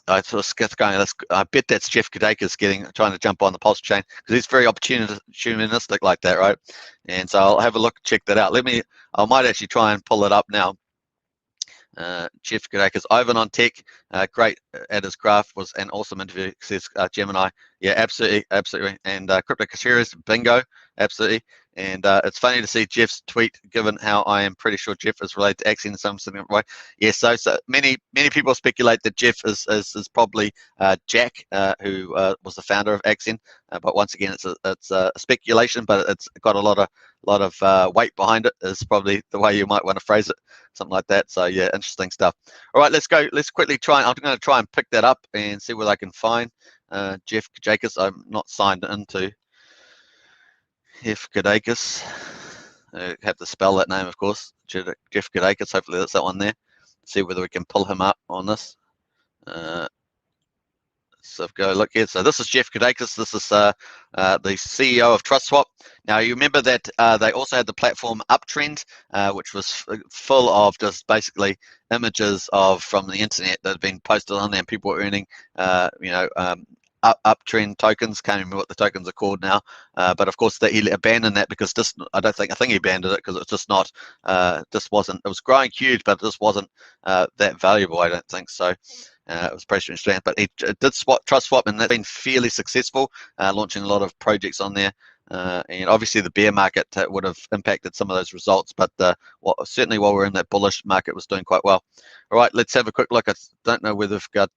I sort of going, I bet that's Jeff Kadakis trying to jump on the Pulsechain because he's very opportunistic like that, right? And so I'll have a look, check that out. I might actually try and pull it up now. Jeff Kadakis, Ivan on Tech, great at his craft, was an awesome interview, says Gemini. Yeah, absolutely. And Crypto Curious, bingo, absolutely. And it's funny to see Jeff's tweet, given how I am pretty sure Jeff is related to Axion in some significant way. Yeah, so many people speculate that Jeff is probably Jack, who was the founder of Axion. But once again, it's a speculation, but it's got a lot of weight behind it. Is probably the way you might want to phrase it, something like that. So yeah, interesting stuff. All right, let's go. Let's quickly try. I'm going to try and pick that up and see what I can find. Jeff Kadakis, I'm not signed into Jeff Kadakis. Have to spell that name, of course. Jeff Kadakis. Hopefully that's that one there. See whether we can pull him up on this. So go look here. So this is Jeff Kadakis. This is the CEO of TrustSwap. Now you remember that they also had the platform Uptrend, which was full of just basically images from the internet that had been posted on there, and people were earning, uptrend tokens. Can't remember what the tokens are called now, but of course he abandoned that because I think he abandoned it because it was just not, wasn't. It was growing huge, but it just wasn't that valuable. I don't think so. It was pretty interesting, but it did TrustSwap, and that's been fairly successful, launching a lot of projects on there. And obviously the bear market would have impacted some of those results, but certainly while we're in that bullish market, was doing quite well. All right, let's have a quick look. I don't know whether we've got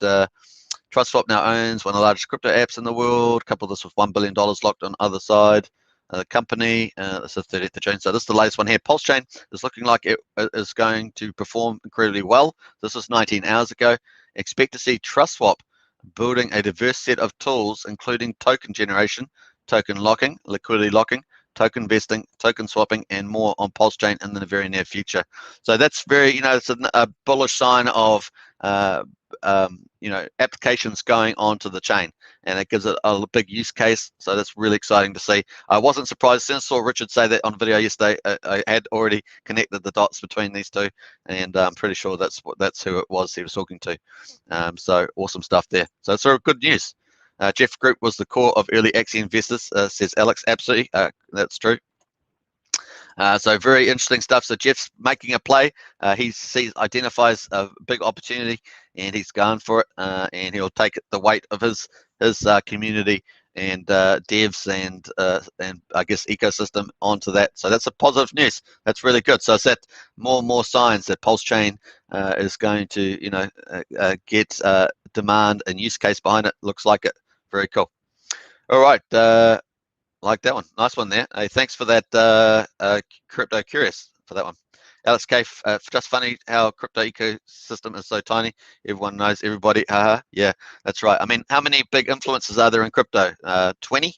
TrustSwap now owns one of the largest crypto apps in the world. Couple this with $1 billion locked on the other side. The company, this is 30th of June. So this is the latest one here. Pulsechain is looking like it is going to perform incredibly well. This was 19 hours ago. Expect to see TrustSwap building a diverse set of tools, including token generation, token locking, liquidity locking, token vesting, token swapping, and more on Pulsechain in the very near future. So that's very, it's a bullish sign of applications going onto the chain, and it gives it a big use case. So that's really exciting to see. I wasn't surprised since I saw Richard say that on video yesterday. I had already connected the dots between these two, and I'm pretty sure that's who it was he was talking to. So awesome stuff there. So it's sort of good news. Jeff Group was the core of early Axion investors, says Alex. Absolutely, that's true. So very interesting stuff. So Jeff's making a play. He identifies a big opportunity, and he's gone for it. And he'll take the weight of his community and devs and I guess ecosystem onto that. So that's a positive news. That's really good. So it's that more and more signs that Pulsechain is going to get demand and use case behind it. Looks like it. Very cool. All right. Like that one. Nice one there. Hey, thanks for that, Crypto Curious, for that one. Alex K, just funny how crypto ecosystem is so tiny. Everyone knows everybody. Yeah, that's right. I mean, how many big influencers are there in crypto? 20?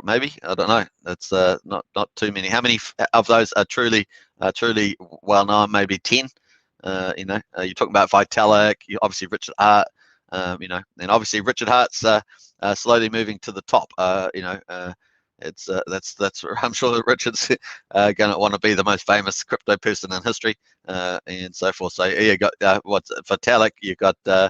Maybe. I don't know. That's not too many. How many of those are truly well known? Maybe 10. You're talking about Vitalik. Obviously Richard Hart. And obviously Richard Hart's slowly moving to the top. It's that's I'm sure that Richard's going to want to be the most famous crypto person in history, and so forth. So you got what's Vitalik? You got the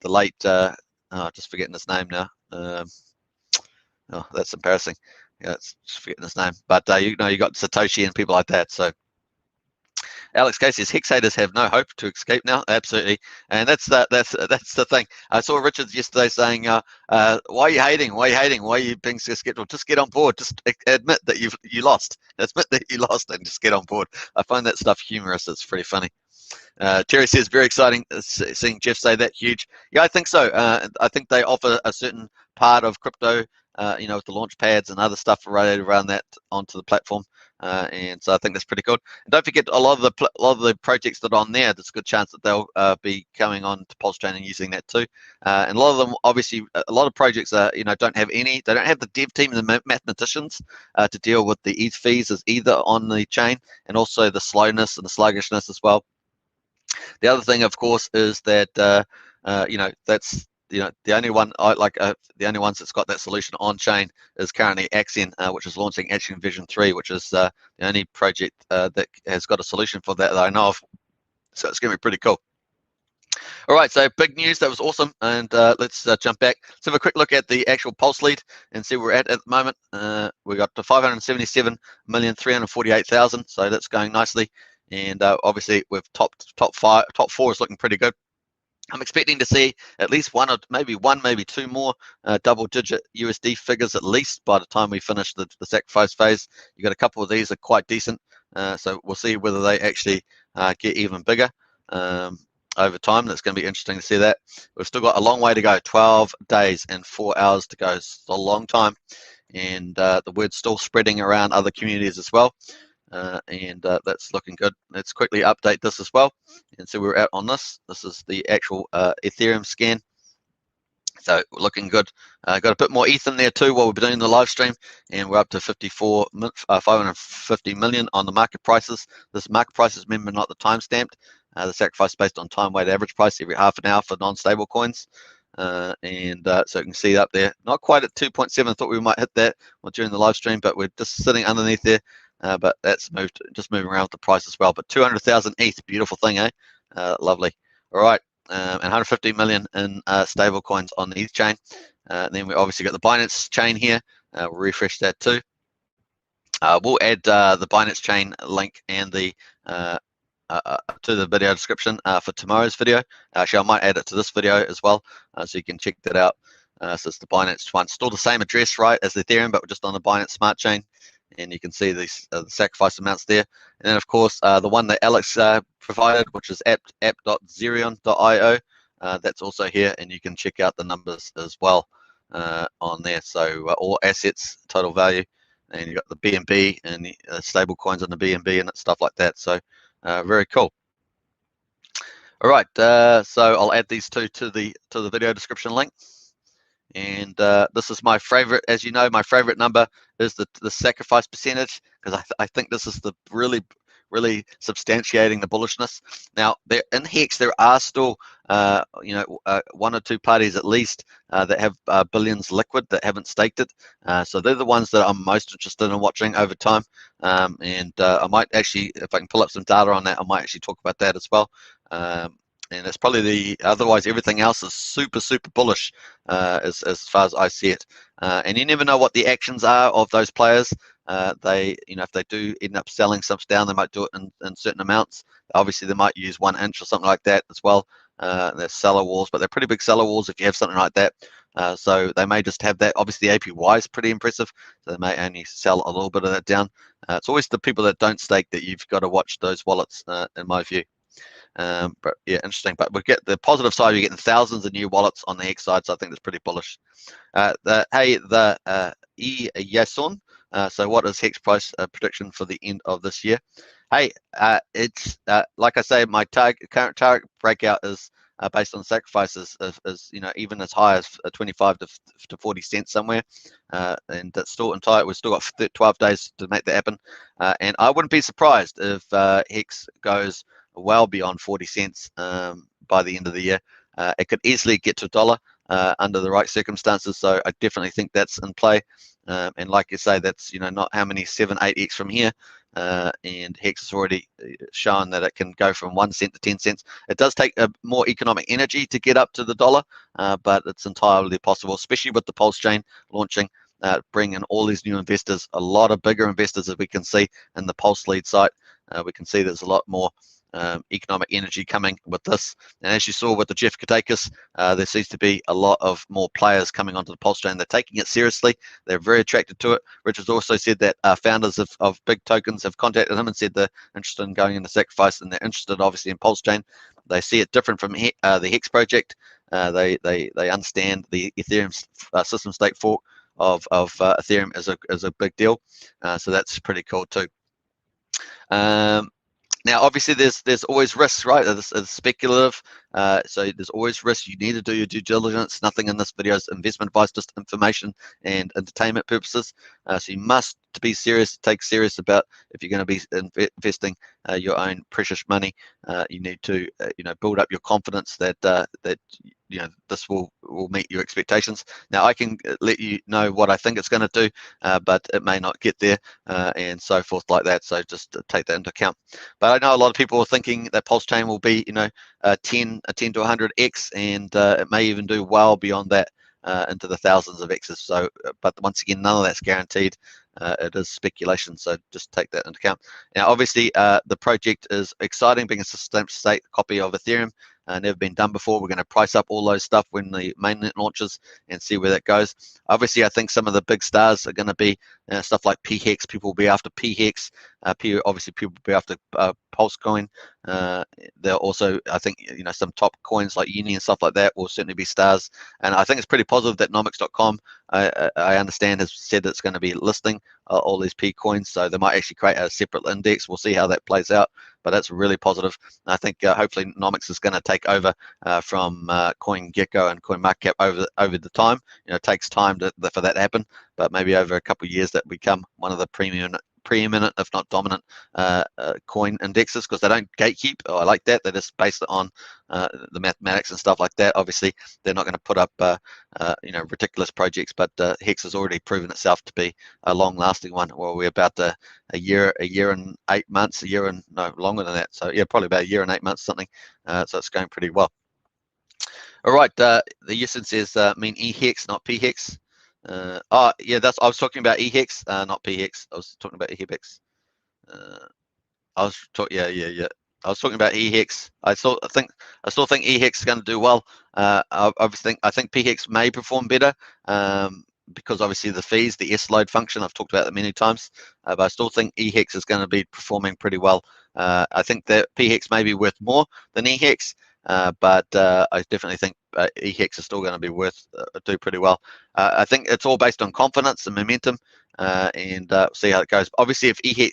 late just forgetting his name now. Oh, that's embarrassing. Yeah, it's just forgetting his name. But you got Satoshi and people like that. So Alex K says Hex haters have no hope to escape now. Absolutely, and that's the thing. I saw Richards yesterday saying, "Why are you hating? Why are you hating? Why are you being so skeptical? Just get on board. Just admit that you lost. Admit that you lost, and just get on board." I find that stuff humorous. It's pretty funny. Terry says, very exciting seeing Jeff say that. Huge. Yeah, I think so. I think they offer a certain part of crypto, with the launch pads and other stuff related around that onto the platform. And so I think that's pretty good. And don't forget, a lot of the projects that are on there, there's a good chance that they'll be coming on to Pulsechain and using that too. And a lot of them, obviously, a lot of projects are, don't have they don't have the dev team and the mathematicians to deal with the ETH fees as either on the chain, and also the slowness and the sluggishness as well. The other thing, of course, is that that's the only one the only ones that's got that solution on chain is currently Axion, which is launching Axion Vision 3, which is the only project that has got a solution for that I know of. So it's going to be pretty cool. All right, so big news. That was awesome. And let's jump back. Let's have a quick look at the actual Pulse lead and see where we're at the moment. We got to 577,348,000. So that's going nicely. And obviously, with top four is looking pretty good. I'm expecting to see at least maybe two more double-digit USD figures at least by the time we finish the sacrifice phase. You got a couple of these are quite decent, so we'll see whether they actually get even bigger over time. That's going to be interesting to see that. We've still got a long way to go. 12 days and 4 hours to go. It's a long time, and the word's still spreading around other communities as well. And that's looking good. Let's quickly update this as well. And so we're out on this. This is the actual Ethereum scan. So looking good. Got a bit more ETH in there too while we're doing the live stream, and we're up to 550 million on the market prices. This market price is, remember, not the time stamped. The sacrifice based on time weighted average price every half an hour for non-stable coins. So you can see up there, not quite at 2.7. I thought we might hit that during the live stream, but we're just sitting underneath there. But that's just moving around with the price as well. But 200,000 ETH, beautiful thing, eh? Lovely. All right, and 150 million in stable coins on the ETH chain. Then we obviously got the Binance chain here. We'll refresh that too. We'll add the Binance chain link and the to the video description for tomorrow's video. Actually, I might add it to this video as well, so you can check that out. So it's the Binance one, still the same address, right, as the Ethereum, but we're just on the Binance Smart Chain. And you can see these the sacrifice amounts there. And then, of course, the one that Alex provided, which is app.zerion.io, that's also here, and you can check out the numbers as well on there. So all assets, total value, and you got the BNB and the stable coins on the BNB and stuff like that. So very cool. All right, so I'll add these two to the video description link. And this is my favorite, as you know, my favorite number is the sacrifice percentage, because I think this is the really substantiating the bullishness. Now, in Hex, there are still one or two parties at least that have billions liquid that haven't staked it. So they're the ones that I'm most interested in watching over time. And I might actually, if I can pull up some data on that, I might actually talk about that as well. And it's probably otherwise everything else is super bullish as far as I see it. And you never know what the actions are of those players. They, if they do end up selling stuff down, they might do it in certain amounts. Obviously, they might use 1 inch or something like that as well. They're seller walls, but they're pretty big seller walls if you have something like that. So they may just have that. Obviously, the APY is pretty impressive, so they may only sell a little bit of that down. It's always the people that don't stake that you've got to watch those wallets, in my view. But yeah, interesting. But we get the positive side, you're getting thousands of new wallets on the Hex side, so I think that's pretty bullish. Yasun. So what is Hex price prediction for the end of this year? Hey, it's like I say, my current target breakout is based on sacrifices is even as high as 25 to 40 cents somewhere, and that's still entire. We've still got 12 days to make that happen, and I wouldn't be surprised if Hex goes well beyond 40 cents by the end of the year. It could easily get to $1 under the right circumstances, so I definitely think that's in play. And like you say, that's not how many 7-8x from here, and Hex has already shown that it can go from 1 cent to 10 cents. It does take more economic energy to get up to the $1, but it's entirely possible, especially with the Pulsechain launching, bringing all these new investors, a lot of bigger investors, as we can see in the Pulse lead site. we can see there's a lot more economic energy coming with this. And as you saw with the Jeff Kadakis, there seems to be a lot of more players coming onto the Pulsechain. They're taking it seriously. They're very attracted to it. Richard's also said that founders of big tokens have contacted him and said they're interested in going into Sacrifice, and they're interested obviously in Pulsechain. They see it different from the Hex project. They understand the Ethereum system stake fork of Ethereum is a big deal. So that's pretty cool too. Now, obviously, there's always risks, right? It's speculative, so there's always risks. You need to do your due diligence. Nothing in this video is investment advice, just information and entertainment purposes. So you must be serious, take serious about if you're going to be investing your own precious money. You need to, build up your confidence that this will meet your expectations. Now, I can let you know what I think it's going to do, but it may not get there, and so forth like that. So just take that into account. But I know a lot of people are thinking that Pulsechain will be, 10 to 100x, and it may even do well beyond that, into the thousands of x's. So, but once again, none of that's guaranteed. It is speculation, so just take that into account. Now, obviously, the project is exciting, being a system state copy of Ethereum. Never been done before. We're going to price up all those stuff when the mainnet launches and see where that goes. Obviously, I think some of the big stars are going to be stuff like PHEX. People will be after PHEX. Obviously, people will be after Pulsecoin. There also, I think, some top coins like Uni and stuff like that will certainly be stars. And I think it's pretty positive that nomics.com, I understand, has said that it's going to be listing all these P coins. So they might actually create a separate index. We'll see how that plays out. But that's really positive. I think hopefully Nomics is going to take over from CoinGecko and CoinMarketCap over the time. It takes time for that to happen, but maybe over a couple of years that become one of the preeminent, if not dominant, coin indexes, because they don't gatekeep. Oh, I like that. They just base it on the mathematics and stuff like that. Obviously, they're not going to put up ridiculous projects, but Hex has already proven itself to be a long-lasting one. Well, we're about a year and 8 months, longer than that. So yeah, probably about a year and 8 months, something. So it's going pretty well. All right, the Yusin says mean eHex, not PHEX. Yeah, I was talking about eHex, not PHEX. I was talking about eHex. I was talking about eHex. I still think eHex is going to do well. I think PHEX may perform better, because obviously the fees, the S-load function, I've talked about that many times, but I still think eHex is going to be performing pretty well. I think that PHEX may be worth more than eHex, but I definitely think eHex is still going to be do pretty well. I think it's all based on confidence and momentum, and see how it goes. Obviously, if eHex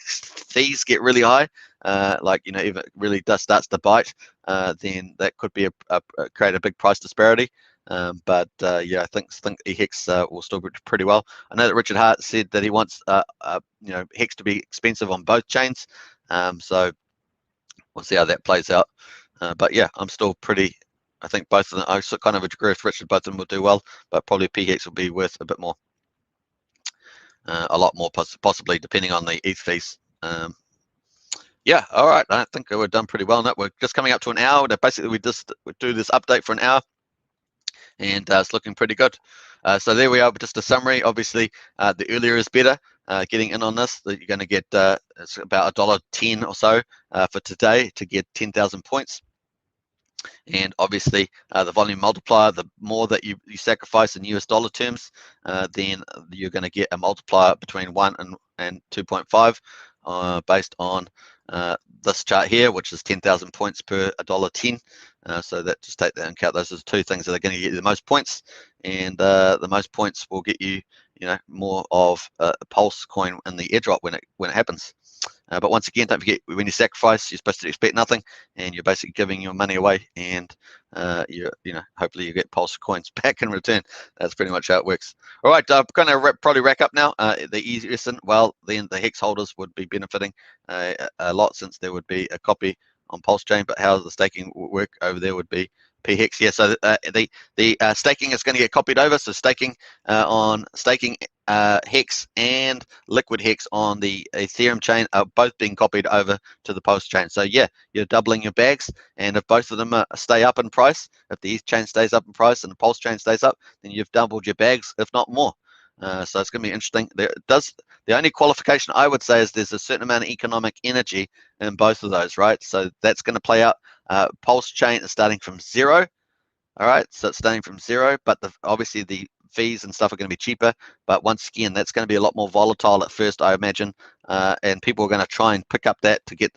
fees get really high, if it really starts to bite, then that could be create a big price disparity. But yeah, I think eHex will still be pretty well. I know that Richard Hart said that he wants Hex to be expensive on both chains, so we'll see how that plays out. But yeah, I'm still I think both of them, I kind of agree with Richard, both of them will do well, but probably PHEX will be worth a bit more, a lot more possibly, depending on the ETH fees. Yeah, all right, I think we're done pretty well now. We're just coming up to an hour. Basically, we do this update for an hour, and it's looking pretty good. So there we are, just a summary. Obviously, the earlier is better. Getting in on this, that you're going to get it's about $1.10 or so for today to get 10,000 points. And obviously, the volume multiplier, the more that you sacrifice in US dollar terms, then you're going to get a multiplier between 1 and 2.5, based on this chart here, which is 10,000 points per $1.10. So that, just take that into account. Those are the two things that are going to get you the most points, and the most points will get you, more of a Pulse coin in the airdrop when it happens. But once again, don't forget, when you sacrifice, you're supposed to expect nothing, and you're basically giving your money away, and hopefully you get Pulse coins back in return. That's pretty much how it works. All right, I'm going to probably rack up now. The easiest, well, then the Hex holders would be benefiting a lot, since there would be a copy on Pulsechain, but how the staking work over there would be PHEX. Yeah, so the staking is going to get copied over. So staking Hex and Liquid Hex on the Ethereum chain are both being copied over to the Pulsechain. So yeah, you're doubling your bags, and if both of them stay up in price, if the ETH chain stays up in price and the Pulsechain stays up, then you've doubled your bags, if not more. So it's going to be interesting. The only qualification I would say is there's a certain amount of economic energy in both of those, right? So that's going to play out. Pulsechain is starting from 0. All right, so it's starting from 0, but obviously the fees and stuff are going to be cheaper. But once again, that's going to be a lot more volatile at first, I imagine, and people are going to try and pick up that to get,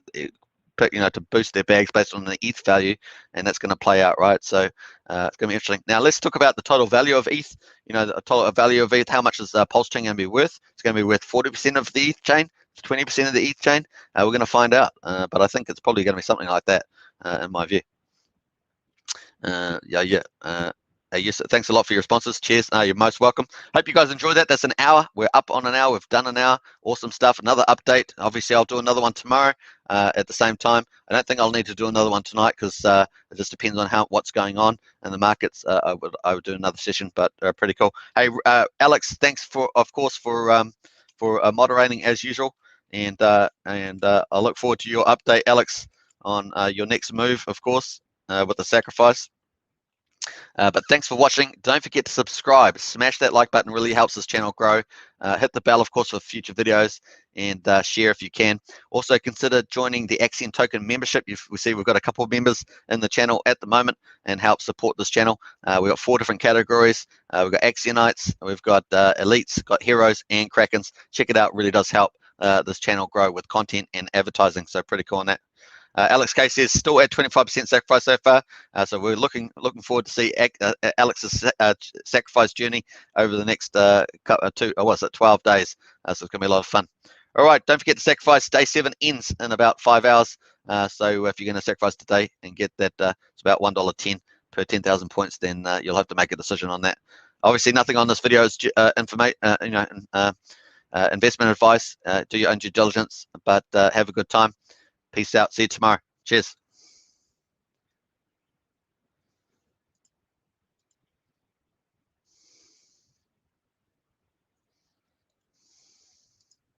to boost their bags based on the ETH value, and that's going to play out, right? So it's going to be interesting. Now let's talk about the total value of ETH. The total value of ETH. How much is Pulsechain going to be worth? It's going to be worth 40% of the ETH chain, 20% of the ETH chain. We're going to find out, but I think it's probably going to be something like that, in my view. Yes, thanks a lot for your responses. Cheers. You're most welcome. Hope you guys enjoyed that. That's an hour. We're up on an hour. We've done an hour. Awesome stuff. Another update. Obviously, I'll do another one tomorrow at the same time. I don't think I'll need to do another one tonight because it just depends on what's going on in the markets. I would do another session, but pretty cool. Hey, Alex, thanks for moderating as usual, and I look forward to your update, Alex, on your next move, of course, with the sacrifice. But thanks for watching. Don't forget to subscribe. Smash that like button. Really helps this channel grow. Hit the bell, of course, for future videos, and share if you can. Also, consider joining the Hex Token membership. We see we've got a couple of members in the channel at the moment and help support this channel. We've got 4 different categories. We've got Axionites, we've got Elites, got Heroes, and Krakens. Check it out. Really does help this channel grow with content and advertising. So pretty cool on that. Alex K says still at 25% sacrifice so far, so we're looking forward to see Alex's sacrifice journey over the next 12 days. So it's gonna be a lot of fun. All right, don't forget to sacrifice. Day 7 ends in about 5 hours. So if you're going to sacrifice today and get that, it's about $1.10 per 10,000 points. Then you'll have to make a decision on that. Obviously, nothing on this video is investment advice. Do your own due diligence, but have a good time. Peace out. See you tomorrow. Cheers.